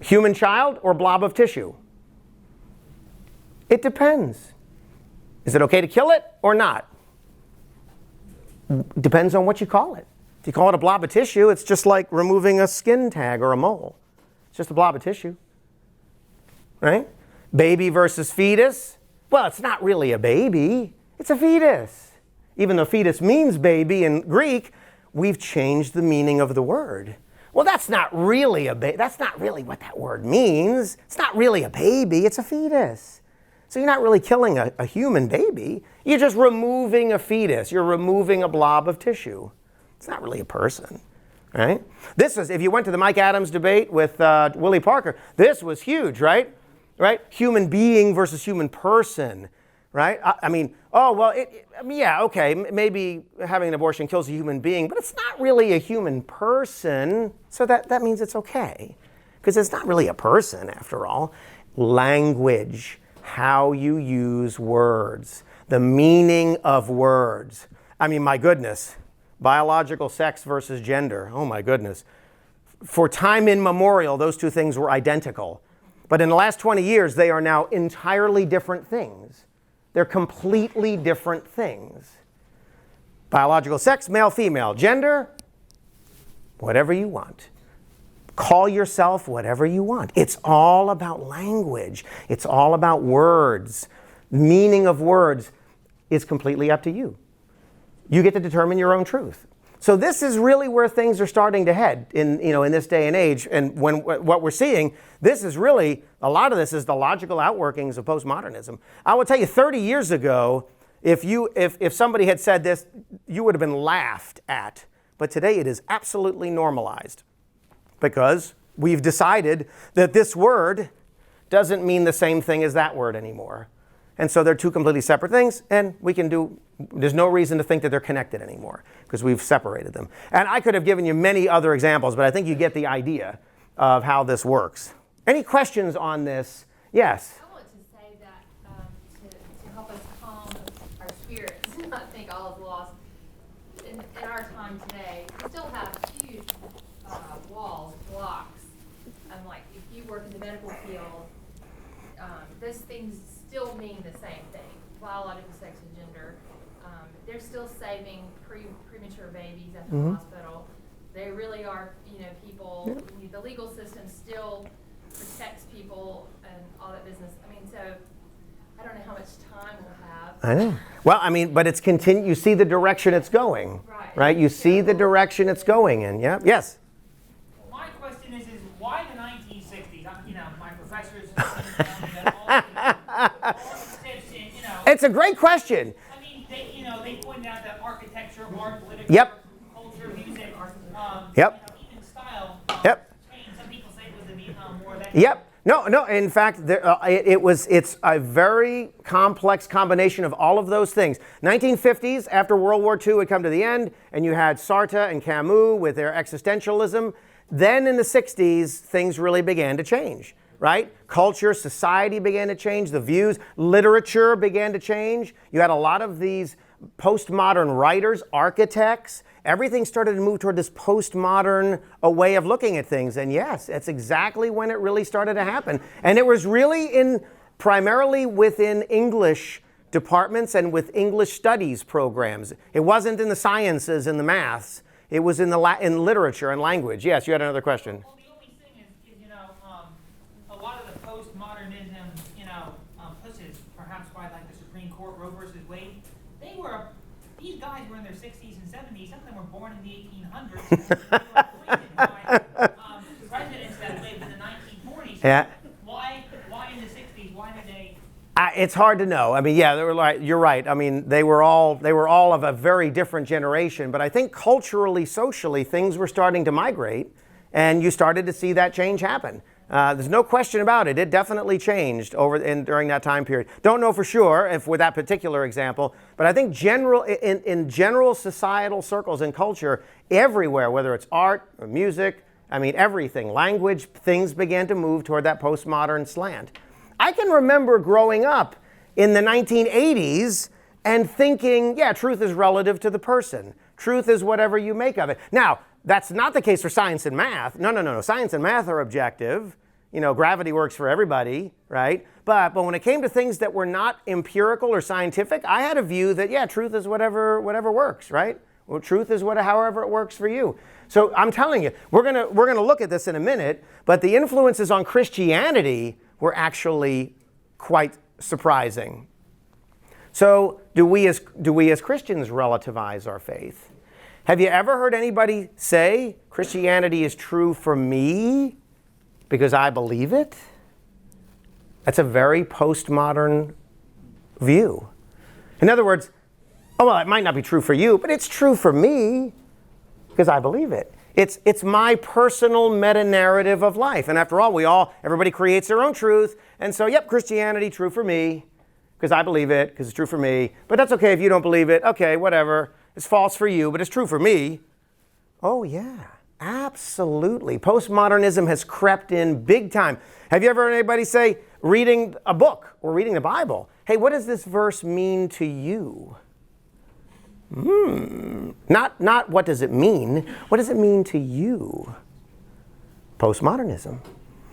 Human child or blob of tissue? It depends. Is it okay to kill it or not? Depends on what you call it. If you call it a blob of tissue, it's just like removing a skin tag or a mole. It's just a blob of tissue. Right? Baby versus fetus? Well, it's not really a baby. It's a fetus. Even though fetus means baby in Greek, we've changed the meaning of the word. Well, that's not really that's not really what that word means. It's not really a baby, it's a fetus. So you're not really killing a human baby. You're just removing a fetus. You're removing a blob of tissue. It's not really a person, right? This is, if you went to the Mike Adams debate with Willie Parker, this was huge, right? Right? Human being versus human person. Right? I mean, yeah, okay, maybe having an abortion kills a human being, but it's not really a human person, so that means it's okay. Because it's not really a person, after all. Language, how you use words, the meaning of words. I mean, my goodness, biological sex versus gender, oh my goodness. For time immemorial, those two things were identical. But in the last 20 years, they are now entirely different things. They're completely different things. Biological sex, male, female. Gender, whatever you want. Call yourself whatever you want. It's all about language. It's all about words. Meaning of words is completely up to you. You get to determine your own truth. So this is really where things are starting to head in this day and age. And what we're seeing, this is really, a lot of this is the logical outworkings of postmodernism. I will tell you, 30 years ago, if somebody had said this, you would have been laughed at. But today it is absolutely normalized because we've decided that this word doesn't mean the same thing as that word anymore. And so they're two completely separate things, and there's no reason to think that they're connected anymore because we've separated them. And I could have given you many other examples, but I think you get the idea of how this works. Any questions on this? Yes? I want to say that to help us calm our spirits and not think all is lost. In our time today, we still have huge walls, blocks. And like if you work in the medical field, those things still mean the same thing. Biological sex and gender. They're still saving premature babies at the hospital. They really are, people, the legal system still protects people and all that business. I mean, so I don't know how much time we'll have. I know. Well, I mean, but it's you see the direction it's going. Right? You see the direction it's going in. Yeah? Yes? My question is why the 1960s? My professors, It's a great question. I mean, they pointed out that architecture, art, literature, culture, music, even style changed. Some people say it was the Vietnam War. No. In fact, it's a very complex combination of all of those things. 1950s, after World War II had come to the end, and you had Sartre and Camus with their existentialism. Then in the 60s, things really began to change. Right? Culture, society began to change, the views, literature began to change. You had a lot of these postmodern writers, architects, everything started to move toward this postmodern way of looking at things. And yes, that's exactly when it really started to happen. And it was really primarily within English departments and with English studies programs. It wasn't in the sciences and the maths. It was in in literature and language. Yes, you had another question. Well, the only thing is a lot of the postmodernism, pushes, perhaps by like the Supreme Court, Roe versus Wade, these guys were in their 60s and 70s. Some of them were born in the 1800s. They were appointed by presidents that lived in the 1940s. Yeah. Why in the 60s? Why did they? It's hard to know. I mean, yeah, you're right. I mean, they were all of a very different generation. But I think culturally, socially, things were starting to migrate, and you started to see that change happen. There's no question about it. It definitely changed during that time period. Don't know for sure if with that particular example, but I think in general societal circles and culture, everywhere, whether it's art or music, I mean everything, language, things began to move toward that postmodern slant. I can remember growing up in the 1980s and thinking, yeah, truth is relative to the person. Truth is whatever you make of it. Now, that's not the case for science and math. No. Science and math are objective. Gravity works for everybody, right? But when it came to things that were not empirical or scientific, I had a view that, yeah, truth is whatever works, right? Well, truth is however it works for you. So I'm telling you, we're gonna look at this in a minute, but the influences on Christianity were actually quite surprising. So do we as Christians relativize our faith? Have you ever heard anybody say Christianity is true for me because I believe it? That's a very postmodern view. In other words, it might not be true for you, but it's true for me because I believe it. It's my personal meta-narrative of life. And after all, everybody creates their own truth. And so, yep, Christianity, true for me because I believe it, because it's true for me. But that's okay if you don't believe it. Okay, whatever. It's false for you, but it's true for me. Oh, yeah, absolutely. Postmodernism has crept in big time. Have you ever heard anybody say, reading a book or reading the Bible, hey, what does this verse mean to you? Not what does it mean? What does it mean to you? Postmodernism.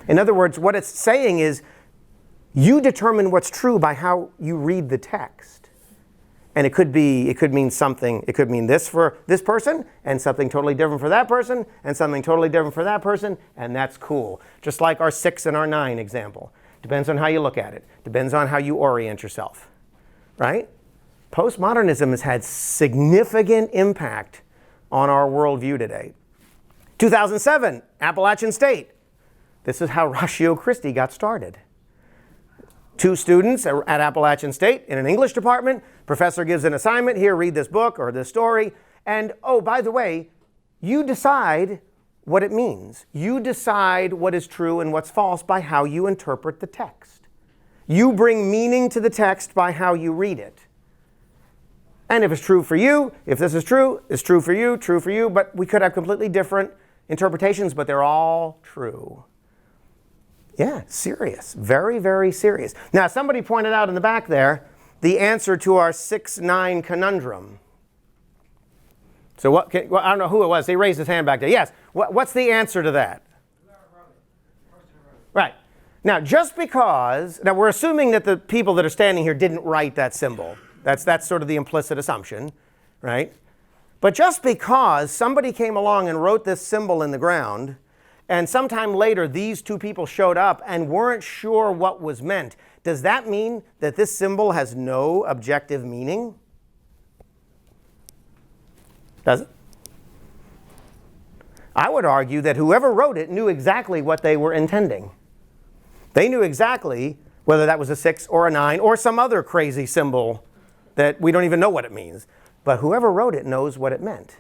In other words, what it's saying is you determine what's true by how you read the text. And it could mean something, it could mean this for this person, and something totally different for that person, and something totally different for that person, and that's cool. Just like our 6 and our 9 example. Depends on how you look at it. Depends on how you orient yourself, right? Postmodernism has had significant impact on our worldview today. 2007, Appalachian State. This is how Ratio Christi got started. 2 students at Appalachian State in an English department. Professor gives an assignment. Here, read this book or this story. And, oh, by the way, you decide what it means. You decide what is true and what's false by how you interpret the text. You bring meaning to the text by how you read it. And if it's true for you, if this is true, it's true for you, but we could have completely different interpretations, but they're all true. Yeah, serious. Very, very serious. Now, somebody pointed out in the back there the answer to our 6-9 conundrum. So I don't know who it was. He raised his hand back there. Yes. What's the answer to that? Right. Now, just because, we're assuming that the people that are standing here didn't write that symbol. That's sort of the implicit assumption, right? But just because somebody came along and wrote this symbol in the ground, and sometime later these 2 people showed up and weren't sure what was meant, does that mean that this symbol has no objective meaning? Does it? I would argue that whoever wrote it knew exactly what they were intending. They knew exactly whether that was a 6 or a 9 or some other crazy symbol that we don't even know what it means. But whoever wrote it knows what it meant.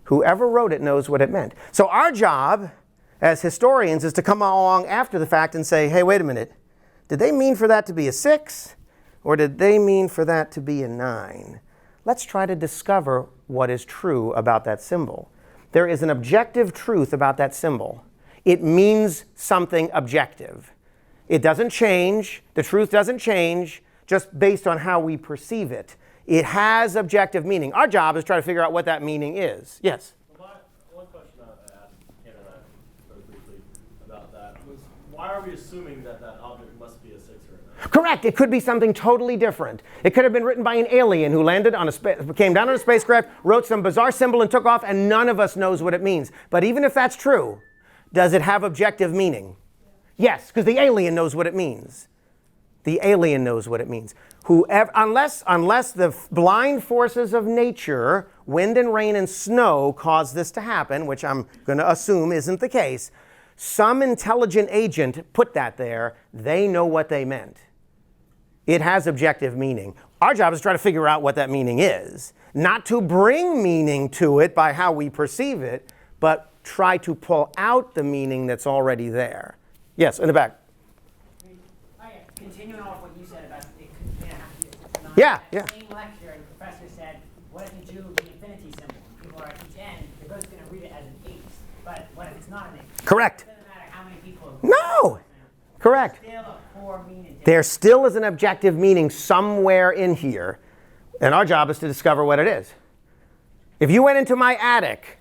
Whoever wrote it knows what it meant. So our job as historians is to come along after the fact and say, hey, wait a minute. Did they mean for that to be a 6? Or did they mean for that to be a 9? Let's try to discover what is true about that symbol. There is an objective truth about that symbol. It means something objective. It doesn't change. The truth doesn't change just based on how we perceive it. It has objective meaning. Our job is to try to figure out what that meaning is. Yes? One question I asked Ken and I very briefly about that was, why are we assuming that that object must be a 6 or a 9? Correct. It could be something totally different. It could have been written by an alien who landed on came down on a spacecraft, wrote some bizarre symbol and took off, and none of us knows what it means. But even if that's true, does it have objective meaning? Yes, because the alien knows what it means. The alien knows what it means. Whoever, unless the blind forces of nature, wind and rain and snow, cause this to happen, which I'm going to assume isn't the case, some intelligent agent put that there. They know what they meant. It has objective meaning. Our job is to try to figure out what that meaning is, not to bring meaning to it by how we perceive it, but try to pull out the meaning that's already there. Yes, in the back. Continuing off what you said about it could have to be a 6 or 9. Yeah, At yeah. the same lecture, the professor said, what if you do the infinity symbol? People are at each end, they're both going to read it as an 8. But what if it's not an 8? Correct. It doesn't matter how many people. No! Correct. Still a core meaning. There still is an objective meaning somewhere in here, and our job is to discover what it is. If you went into my attic,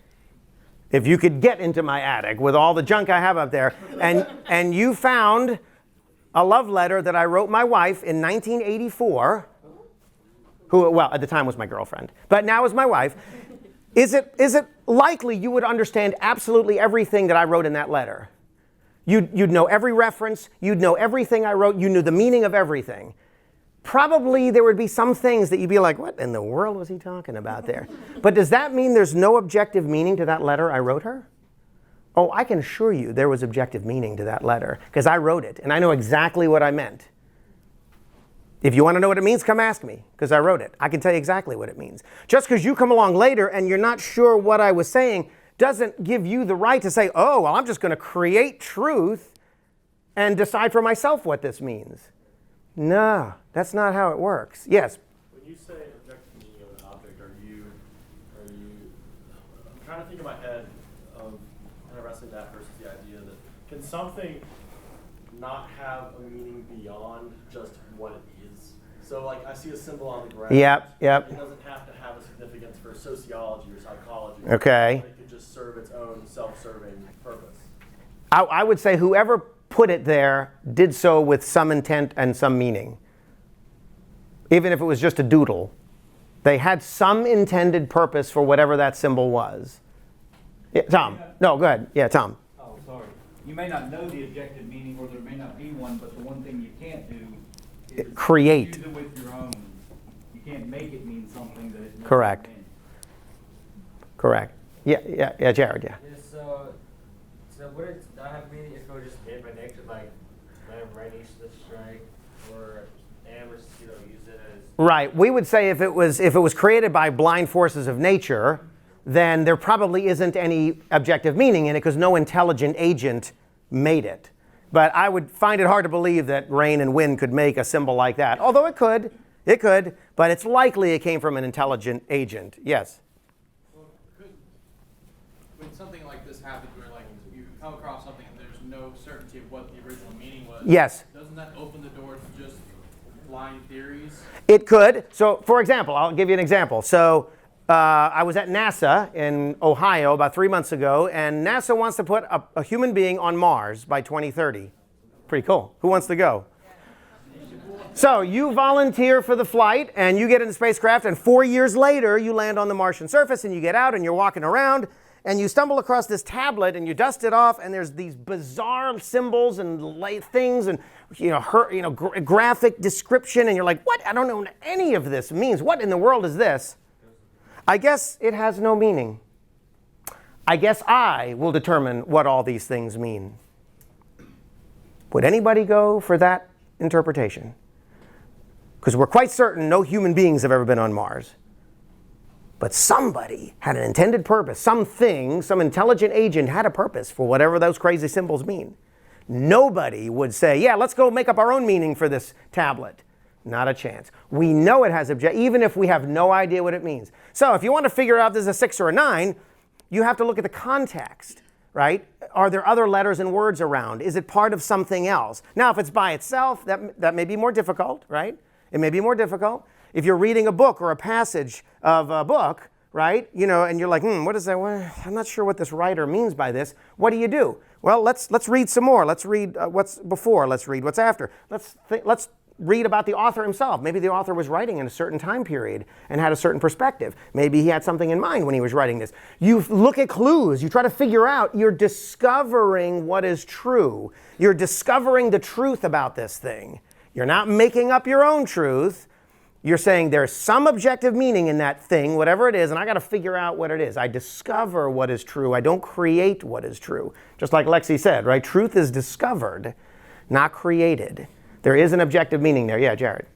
if you could get into my attic with all the junk I have up there, and you found a love letter that I wrote my wife in 1984, who, well, at the time was my girlfriend, but now is my wife, is it likely you would understand absolutely everything that I wrote in that letter? You'd know every reference, you'd know everything I wrote, you knew the meaning of everything. Probably there would be some things that you'd be like, what in the world was he talking about there? But does that mean there's no objective meaning to that letter I wrote her? Oh, I can assure you there was objective meaning to that letter, because I wrote it, and I know exactly what I meant. If you want to know what it means, come ask me, because I wrote it. I can tell you exactly what it means. Just because you come along later and you're not sure what I was saying doesn't give you the right to say, oh, well, I'm just going to create truth and decide for myself what this means. No, that's not how it works. Yes? When you say objective meaning of an object, are you I'm trying to think in my head of kind of wrestling that versus the idea that can something not have a meaning beyond just what it is? So like I see a symbol on the ground. Yep. It doesn't have to have a significance for sociology or psychology. Okay. It could just serve its own self-serving purpose. I would say whoever put it there did so with some intent and some meaning. Even if it was just a doodle. They had some intended purpose for whatever that symbol was. Yeah, Tom. No, go ahead. Yeah, Tom. Oh, sorry. You may not know the objective meaning, or there may not be one, but the one thing you can't do is create. Use it with your own. You can't make it mean something that it doesn't Correct. mean. Correct. Yeah, Jared, yeah. Yeah, so would it not have meaning if it was just made by nature, like land right each to strike, or animals, use it as Right. We would say if it was created by blind forces of nature, then there probably isn't any objective meaning in it because no intelligent agent made it. But I would find it hard to believe that rain and wind could make a symbol like that. Although it could, but it's likely it came from an intelligent agent. Yes? When something like this happens, where like you come across something and there's no certainty of what the original meaning was, Yes. doesn't that open the door to just blind theories? It could. So, for example, I'll give you an example. So, I was at NASA in Ohio about 3 months ago, and NASA wants to put a human being on Mars by 2030. Pretty cool. Who wants to go? So you volunteer for the flight, and you get in the spacecraft, and 4 years later, you land on the Martian surface, and you get out, and you're walking around, and you stumble across this tablet, and you dust it off, and there's these bizarre symbols and things, and graphic description, and you're like, what? I don't know what any of this means. What in the world is this? I guess it has no meaning. I guess I will determine what all these things mean. Would anybody go for that interpretation? Because we're quite certain no human beings have ever been on Mars. But somebody had an intended purpose. Something, some intelligent agent had a purpose for whatever those crazy symbols mean. Nobody would say, yeah, let's go make up our own meaning for this tablet. Not a chance. We know it has even if we have no idea what it means. So if you want to figure out this is a 6 or a 9, you have to look at the context, right? Are there other letters and words around? Is it part of something else? Now, if it's by itself, that may be more difficult, right? It may be more difficult. If you're reading a book or a passage of a book, right, and you're like, what is that? Well, I'm not sure what this writer means by this. What do? Well, let's read some more. Let's read what's before. Let's read what's after. Let's read about the author himself. Maybe the author was writing in a certain time period and had a certain perspective. Maybe he had something in mind when he was writing this. You look at clues. You try to figure out. You're discovering what is true. You're discovering the truth about this thing. You're not making up your own truth. You're saying there's some objective meaning in that thing, whatever it is, and I got to figure out what it is. I discover what is true. I don't create what is true. Just like Lexi said, right? Truth is discovered, not created. There is an objective meaning there. Yeah, Jared.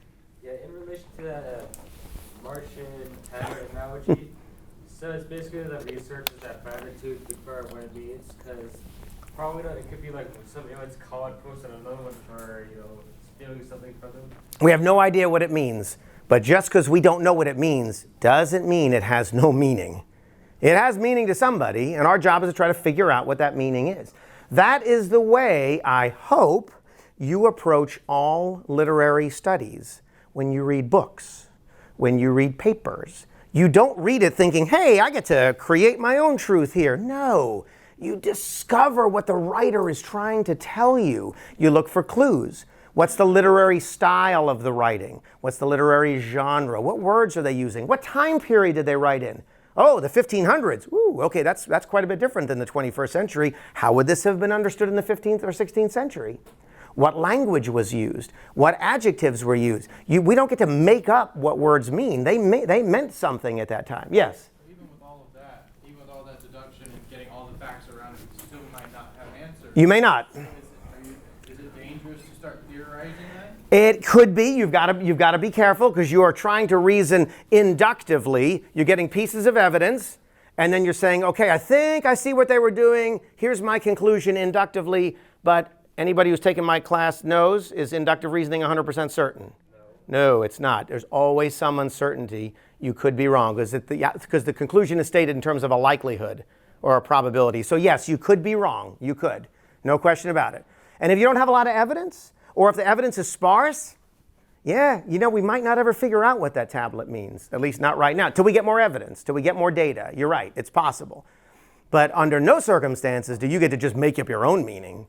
Yeah, in relation to that Martian pattern analogy, so it's basically the researchers that magnitude declare what it means, because probably not, it could be like some aliens call it post and another one for, stealing something from them. We have no idea what it means, but just because we don't know what it means doesn't mean it has no meaning. It has meaning to somebody, and our job is to try to figure out what that meaning is. That is the way, I hope, you approach all literary studies when you read books, when you read papers. You don't read it thinking, hey, I get to create my own truth here. No, you discover what the writer is trying to tell you. You look for clues. What's the literary style of the writing? What's the literary genre? What words are they using? What time period did they write in? Oh, the 1500s. Ooh, okay, that's quite a bit different than the 21st century. How would this have been understood in the 15th or 16th century? What language was used? What adjectives were used? We don't get to make up what words mean. They meant something at that time. Yes? Even with all of that, even with all that deduction and getting all the facts around it, you still might not have answers. You may not. Is it dangerous to start theorizing that? It could be. You've got to be careful because you are trying to reason inductively. You're getting pieces of evidence, and then you're saying, okay, I think I see what they were doing. Here's my conclusion inductively, but anybody who's taken my class knows, is inductive reasoning 100% certain? No, it's not. There's always some uncertainty. You could be wrong because the conclusion is stated in terms of a likelihood or a probability. So yes, you could be wrong. You could. No question about it. And if you don't have a lot of evidence, or if the evidence is sparse, yeah, we might not ever figure out what that tablet means, at least not right now, till we get more evidence, till we get more data. You're right, it's possible. But under no circumstances do you get to just make up your own meaning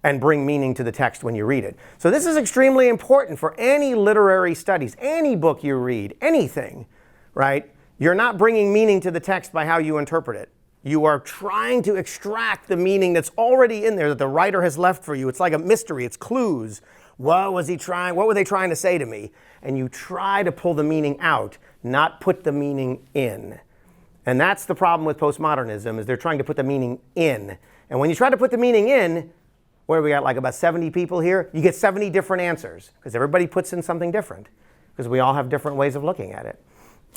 and bring meaning to the text when you read it. So this is extremely important for any literary studies, any book you read, anything, right? You're not bringing meaning to the text by how you interpret it. You are trying to extract the meaning that's already in there that the writer has left for you. It's like a mystery. It's clues. What were they trying to say to me? And you try to pull the meaning out, not put the meaning in. And that's the problem with postmodernism, is they're trying to put the meaning in. And when you try to put the meaning in, what do we got, like about 70 people here? You get 70 different answers because everybody puts in something different because we all have different ways of looking at it.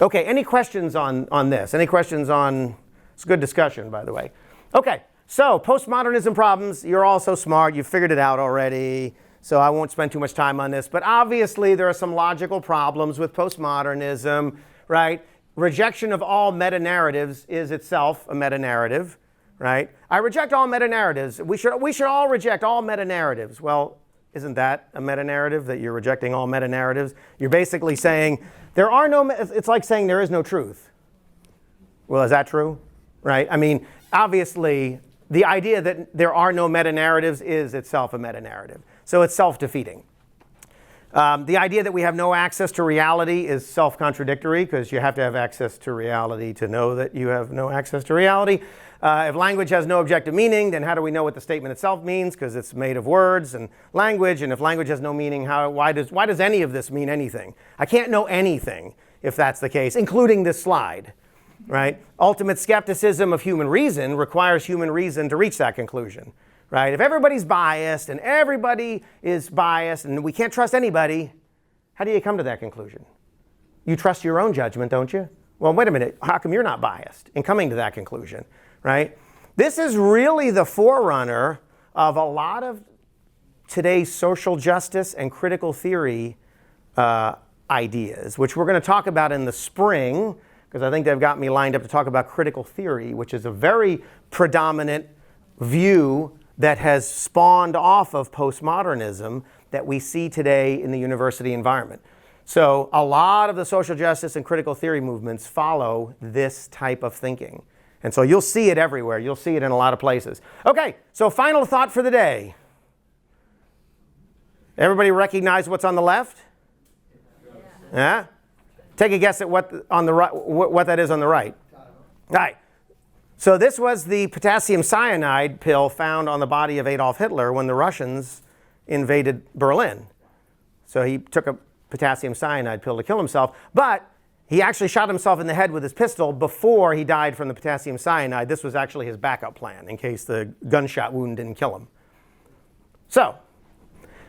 Okay, any questions on this? Any questions on... It's a good discussion, by the way. Okay, so postmodernism problems. You're all so smart. You figured it out already. So I won't spend too much time on this. But obviously, there are some logical problems with postmodernism, right? Rejection of all meta-narratives is itself a meta-narrative, right? I reject all meta-narratives. We should all reject all meta-narratives. Well, isn't that a meta-narrative, that you're rejecting all meta-narratives? You're basically saying there are no... It's like saying there is no truth. Well, is that true? Right? I mean, obviously, the idea that there are no meta-narratives is itself a meta-narrative. So it's self-defeating. The idea that we have no access to reality is self-contradictory because you have to have access to reality to know that you have no access to reality. If language has no objective meaning, then how do we know what the statement itself means? Because it's made of words and language. And if language has no meaning, why does any of this mean anything? I can't know anything if that's the case, including this slide. Right? Ultimate skepticism of human reason requires human reason to reach that conclusion. Right? If everybody's biased and everybody is biased and we can't trust anybody, how do you come to that conclusion? You trust your own judgment, don't you? Well, wait a minute. How come you're not biased in coming to that conclusion? Right? This is really the forerunner of a lot of today's social justice and critical theory ideas, which we're going to talk about in the spring, because I think they've got me lined up to talk about critical theory, which is a very predominant view that has spawned off of postmodernism that we see today in the university environment. So a lot of the social justice and critical theory movements follow this type of thinking. And so you'll see it everywhere. You'll see it in a lot of places. Okay, so final thought for the day. Everybody recognize what's on the left? Yeah? Take a guess at what that is on the right. All right. So this was the potassium cyanide pill found on the body of Adolf Hitler when the Russians invaded Berlin. So he took a potassium cyanide pill to kill himself, but he actually shot himself in the head with his pistol before he died from the potassium cyanide. This was actually his backup plan in case the gunshot wound didn't kill him. So,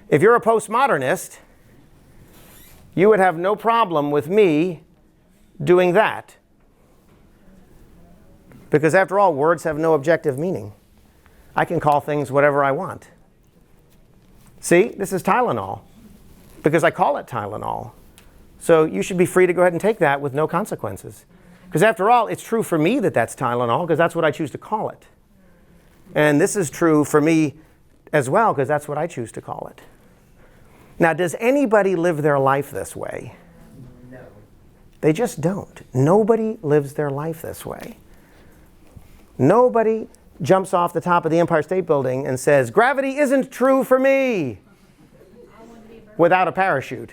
if you're a postmodernist, you would have no problem with me doing that. Because after all, words have no objective meaning. I can call things whatever I want. See, this is Tylenol, because I call it Tylenol. So you should be free to go ahead and take that with no consequences. Because after all, it's true for me that that's Tylenol, because that's what I choose to call it. And this is true for me as well, because that's what I choose to call it. Now, does anybody live their life this way? No. They just don't. Nobody lives their life this way. Nobody jumps off the top of the Empire State Building and says, gravity isn't true for me, without a parachute.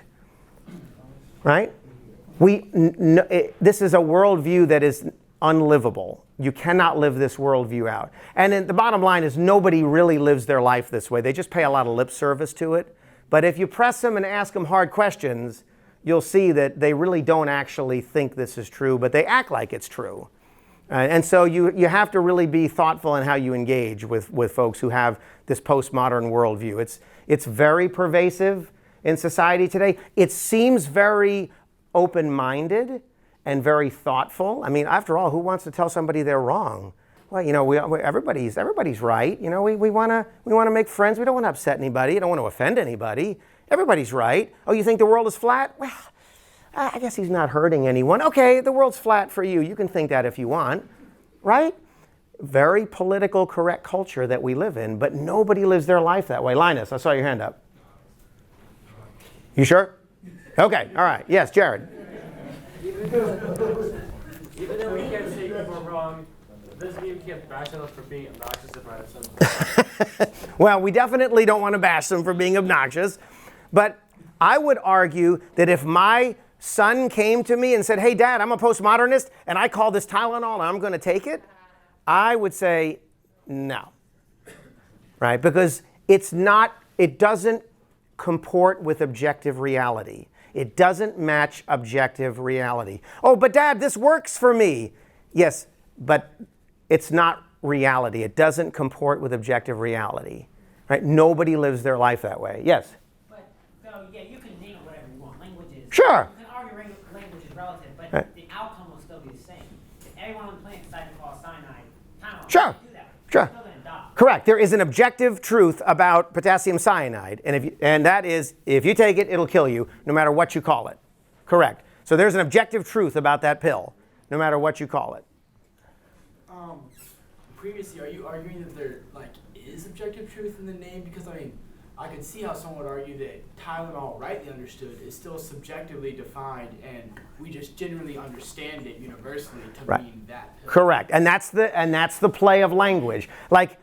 Right? This is a worldview that is unlivable. You cannot live this worldview out. And then the bottom line is nobody really lives their life this way. They just pay a lot of lip service to it. But if you press them and ask them hard questions, you'll see that they really don't actually think this is true, but they act like it's true. And so you have to really be thoughtful in how you engage with folks who have this postmodern worldview. It's very pervasive in society today. It seems very open-minded and very thoughtful. I mean, after all, who wants to tell somebody they're wrong? Well, you know, everybody's right. You know, we want to make friends. We don't want to upset anybody. You don't want to offend anybody. Everybody's right. Oh, you think the world is flat? Well, I guess he's not hurting anyone. Okay, the world's flat for you. You can think that if you want, right? Very political correct culture that we live in, but nobody lives their life that way. Linus, I saw your hand up. You sure? Okay, all right. Yes, Jared. Even though we can't say people are wrong, doesn't mean we can't bash them for being obnoxious about something. Well, we definitely don't want to bash them for being obnoxious, but I would argue that if my son came to me and said, hey, Dad, I'm a postmodernist, and I call this Tylenol and I'm going to take it, I would say no. Right? Because it doesn't comport with objective reality. It doesn't match objective reality. Oh, but Dad, this works for me. Yes, but it's not reality. It doesn't comport with objective reality. Right? Nobody lives their life that way. Yes? But, so, yeah, you can name it whatever you want. Language is... Sure. You can argue language is relative, but Right. the outcome will still be the same. If everyone on the planet decided to call cyanide, Tylenol, Sure. do that. Sure. You're still going to die. Correct. There is an objective truth about potassium cyanide, and that is, if you take it, it'll kill you, no matter what you call it. Correct. So there's an objective truth about that pill, no matter what you call it. Previously, are you arguing that there is objective truth in the name? Because I mean, I could see how someone would argue that Tylenol, rightly understood, is still subjectively defined, and we just generally understand it universally to mean that pill. Correct. And that's the play of language. Like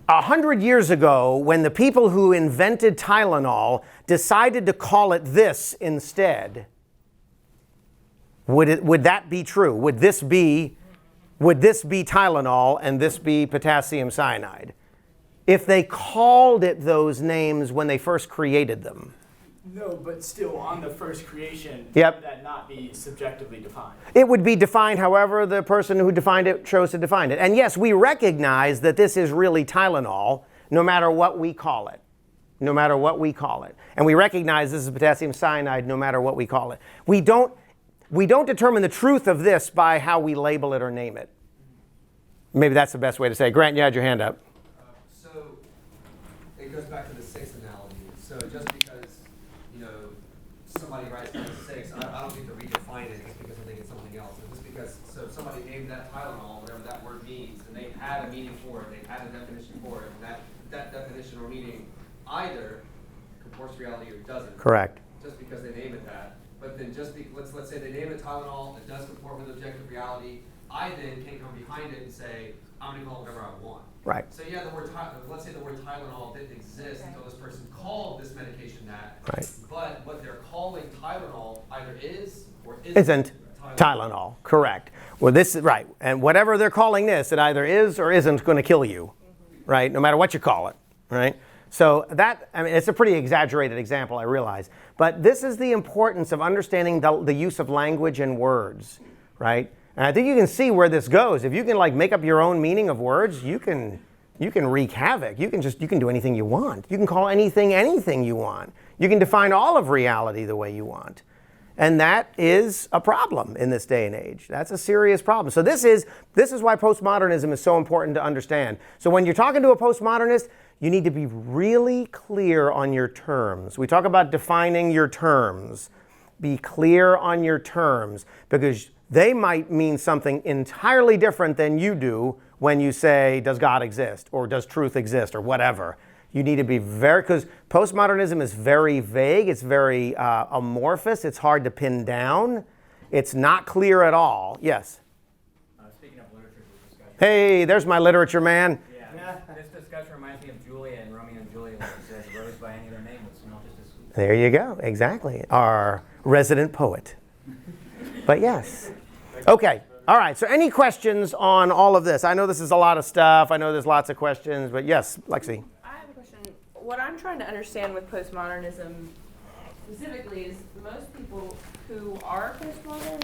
100 years ago, when the people who invented Tylenol decided to call it this instead, would that be true? Would this be Tylenol and this be potassium cyanide? If they called it those names when they first created them. No, but still, on the first creation, Yep. would that not be subjectively defined? It would be defined however the person who defined it chose to define it. And yes, we recognize that this is really Tylenol, no matter what we call it. No matter what we call it. And we recognize this is potassium cyanide, no matter what we call it. We don't determine the truth of this by how we label it or name it. Maybe that's the best way to say it. Grant, you had your hand up. So it goes back to the 6 analogy. So just because, somebody writes 6, I don't need to redefine it just because I think it's something else. And just because, so if somebody named that Tylenol, whatever that word means, and they had a meaning for it, they had a definition for it, and that definition or meaning either conforms to reality or doesn't. Correct. Just because they name it that. But then let's say they name it Tylenol, it does conform with objective reality. I then can come behind it and say, I'm going to call it whatever I want. Right. So yeah, let's say the word Tylenol didn't exist until this person called this medication that. Right. But what they're calling Tylenol either is or Isn't Tylenol. Correct. Well, this is right. And whatever they're calling this, it either is or isn't going to kill you. Right? No matter what you call it. Right? So that, I mean, it's a pretty exaggerated example, I realize. But this is the importance of understanding the use of language and words. Right? And I think you can see where this goes. If you can like make up your own meaning of words, you can wreak havoc. You can do anything you want. You can call anything you want. You can define all of reality the way you want. And that is a problem in this day and age. That's a serious problem. So this is why postmodernism is so important to understand. So when you're talking to a postmodernist, you need to be really clear on your terms. We talk about defining your terms. Be clear on your terms, because they might mean something entirely different than you do when you say, does God exist? Or does truth exist? Or whatever. You need to be very, because postmodernism is very vague. It's very amorphous. It's hard to pin down. It's not clear at all. Yes? Speaking of literature discussion. Hey, there's my literature man. Yeah, this discussion reminds me of Julia and Romeo and Juliet, like it says, a rose by any other name would smell just as sweet. There you go. Exactly. Our resident poet. But yes. Okay. All right. So any questions on all of this? I know this is a lot of stuff. I know there's lots of questions. But yes, Lexi. I have a question. What I'm trying to understand with postmodernism specifically is most people who are postmodern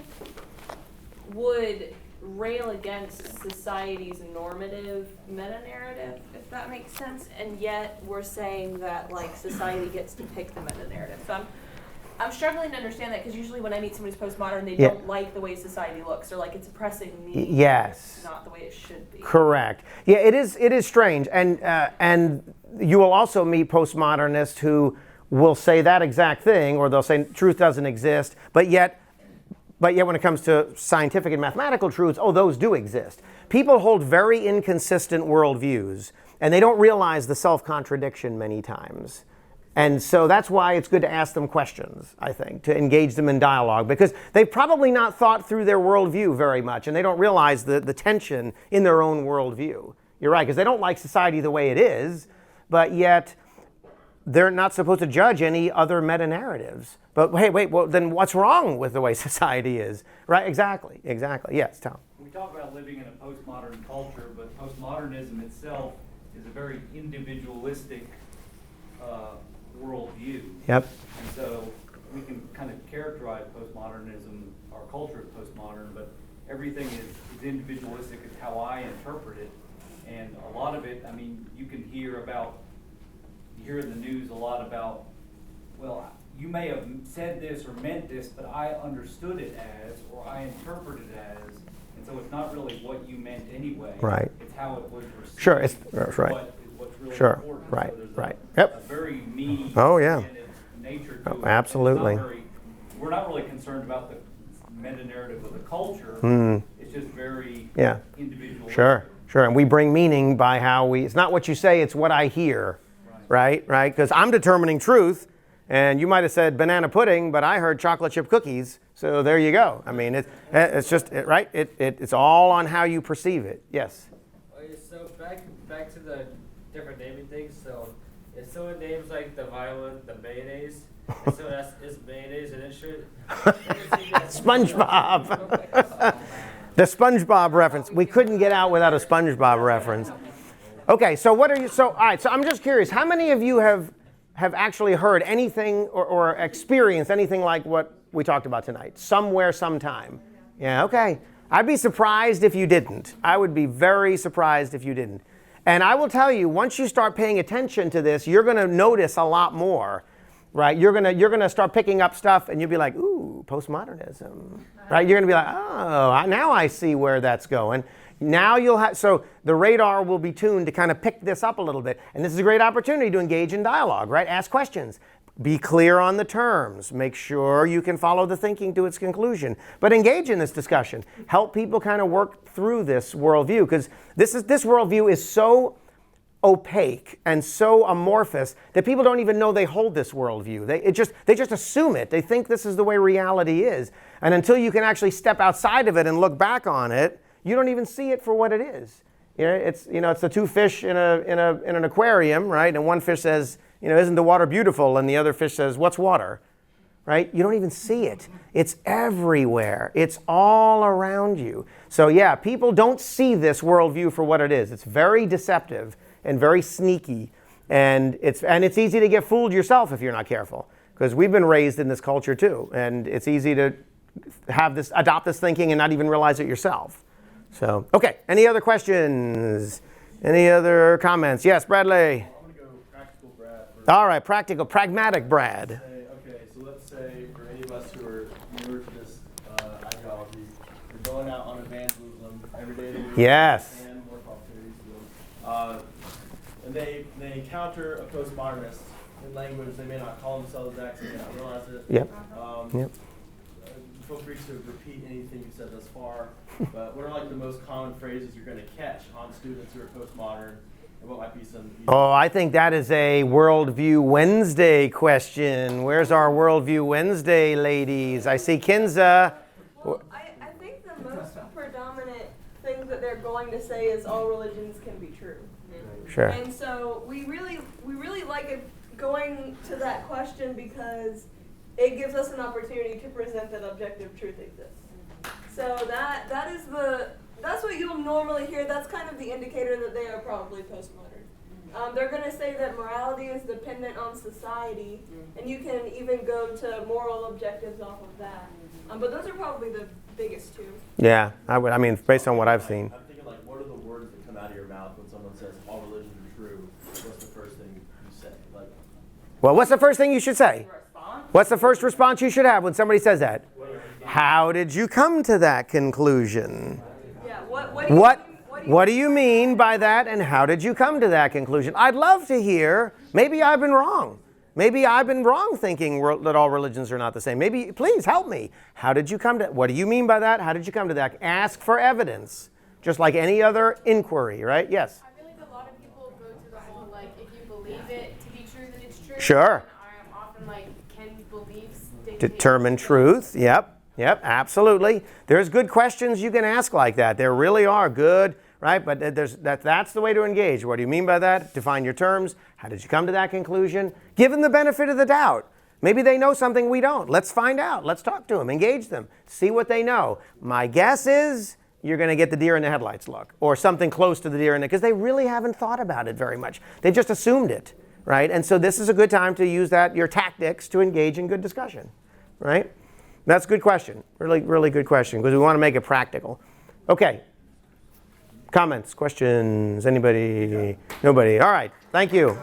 would rail against society's normative meta-narrative, if that makes sense, and yet we're saying that like society gets to pick the meta-narrative. So I'm struggling to understand that, because usually when I meet somebody who's postmodern, they don't like the way society looks, or like it's oppressing me. Yes. It's not the way it should be. Correct. Yeah, it is strange, and you will also meet postmodernists who will say that exact thing, or they'll say truth doesn't exist, but yet when it comes to scientific and mathematical truths, those do exist. People hold very inconsistent worldviews, and they don't realize the self-contradiction many times. And so that's why it's good to ask them questions, I think, to engage them in dialogue, because they've probably not thought through their worldview very much, and they don't realize the tension in their own worldview. You're right, because they don't like society the way it is, but yet they're not supposed to judge any other meta-narratives. But hey, wait, well, then what's wrong with the way society is? Right, exactly. Yes, Tom. We talk about living in a postmodern culture, but postmodernism itself is a very individualistic worldview. Yep. And so we can kind of characterize postmodernism, our culture is postmodern, but everything is individualistic. It's how I interpret it. And a lot of it, I mean, you can hear in the news a lot about, well, you may have said this or meant this, but I understood it as, or I interpreted it as, and so it's not really what you meant anyway. Right. It's how it was received. Sure, that's right. What's really Sure, important. right, So there's right. A Yep. very mean nature to it. Absolutely. We're not really concerned about the meta-narrative of the culture. It's just very individual. Sure. And we bring meaning by how it's not what you say, it's what I hear. Right? Because I'm determining truth, and you might have said banana pudding, but I heard chocolate chip cookies. So there you go. I mean, it's just, right? It's all on how you perceive it. Yes? Okay, so back to the different naming things. So if someone names like the violin, the mayonnaise, and so it's mayonnaise, and it should... SpongeBob. The SpongeBob reference. We couldn't get out without a SpongeBob reference. Okay, so all right, so I'm just curious, how many of you have actually heard anything or experienced anything like what we talked about tonight? Somewhere, sometime. Yeah, okay. I'd be surprised if you didn't. I would be very surprised if you didn't. And I will tell you, once you start paying attention to this, you're going to notice a lot more, right? You're going to start picking up stuff, and you'll be like, ooh, postmodernism, right? You're going to be like, oh, now I see where that's going. Now you'll have, so the radar will be tuned to kind of pick this up a little bit. And this is a great opportunity to engage in dialogue, right? Ask questions. Be clear on the terms. Make sure you can follow the thinking to its conclusion. But engage in this discussion. Help people kind of work through this worldview, because this worldview is so opaque and so amorphous that people don't even know they hold this worldview. They just assume it. They think this is the way reality is. And until you can actually step outside of it and look back on it, you don't even see it for what it is. It's the two fish in an aquarium, right? And one fish says, isn't the water beautiful? And the other fish says, what's water? Right? You don't even see it. It's everywhere. It's all around you. So yeah, people don't see this worldview for what it is. It's very deceptive and very sneaky. And it's easy to get fooled yourself if you're not careful. Because we've been raised in this culture too. And it's easy to adopt this thinking and not even realize it yourself. So, okay. Any other questions? Any other comments? Yes, Bradley. I'm going to go practical Brad. All right, pragmatic Brad. Let's say for any of us who are newer to this ideology, we're going out on evangelism every day of the week. Yes. And work opportunities. And they encounter a postmodernist in language. They may not call themselves that, so they may not realize it. Yep. Yep. Feel free to repeat anything you've said thus far. But what are like the most common phrases you're going to catch on students who are postmodern? And what might be some? Oh, I think that is a Worldview Wednesday question. Where's our Worldview Wednesday ladies? I see Kinza. Well, I think the most predominant thing that they're going to say is all religions can be true. Sure. And so we really like going to that question because it gives us an opportunity to present that objective truth exists. So that's what you'll normally hear. That's kind of the indicator that they are probably postmodern. They're going to say that morality is dependent on society, and you can even go to moral objectives off of that. But those are probably the biggest two. Yeah, I mean, based on what I've seen. I'm thinking like, what are the words that come out of your mouth when someone says all religions are true? What's the first thing you say? Like, Well, what's the first thing you should say? What's the first response you should have when somebody says that? How did you come to that conclusion? Yeah, what do you mean by that, and how did you come to that conclusion? I'd love to hear. Maybe I've been wrong. Maybe I've been wrong thinking that all religions are not the same. Maybe, please help me. How did you come to what do you mean by that? How did you come to that? Ask for evidence, just like any other inquiry, right? Yes? I feel like a lot of people go to the whole, like, if you believe it to be true, then it's true. Sure. And I'm often like, can beliefs Determine truth. Yep, absolutely. There's good questions you can ask like that. There really are good, right? But that's the way to engage. What do you mean by that? Define your terms. How did you come to that conclusion? Give them the benefit of the doubt. Maybe they know something we don't. Let's find out. Let's talk to them. Engage them. See what they know. My guess is you're going to get the deer in the headlights look, or something close to the deer in the, because they really haven't thought about it very much. They've just assumed it, right? And so this is a good time to use your tactics to engage in good discussion, right? That's a good question. Really, really good question, because we want to make it practical. Okay. Comments, questions, anybody? Nobody. All right. Thank you.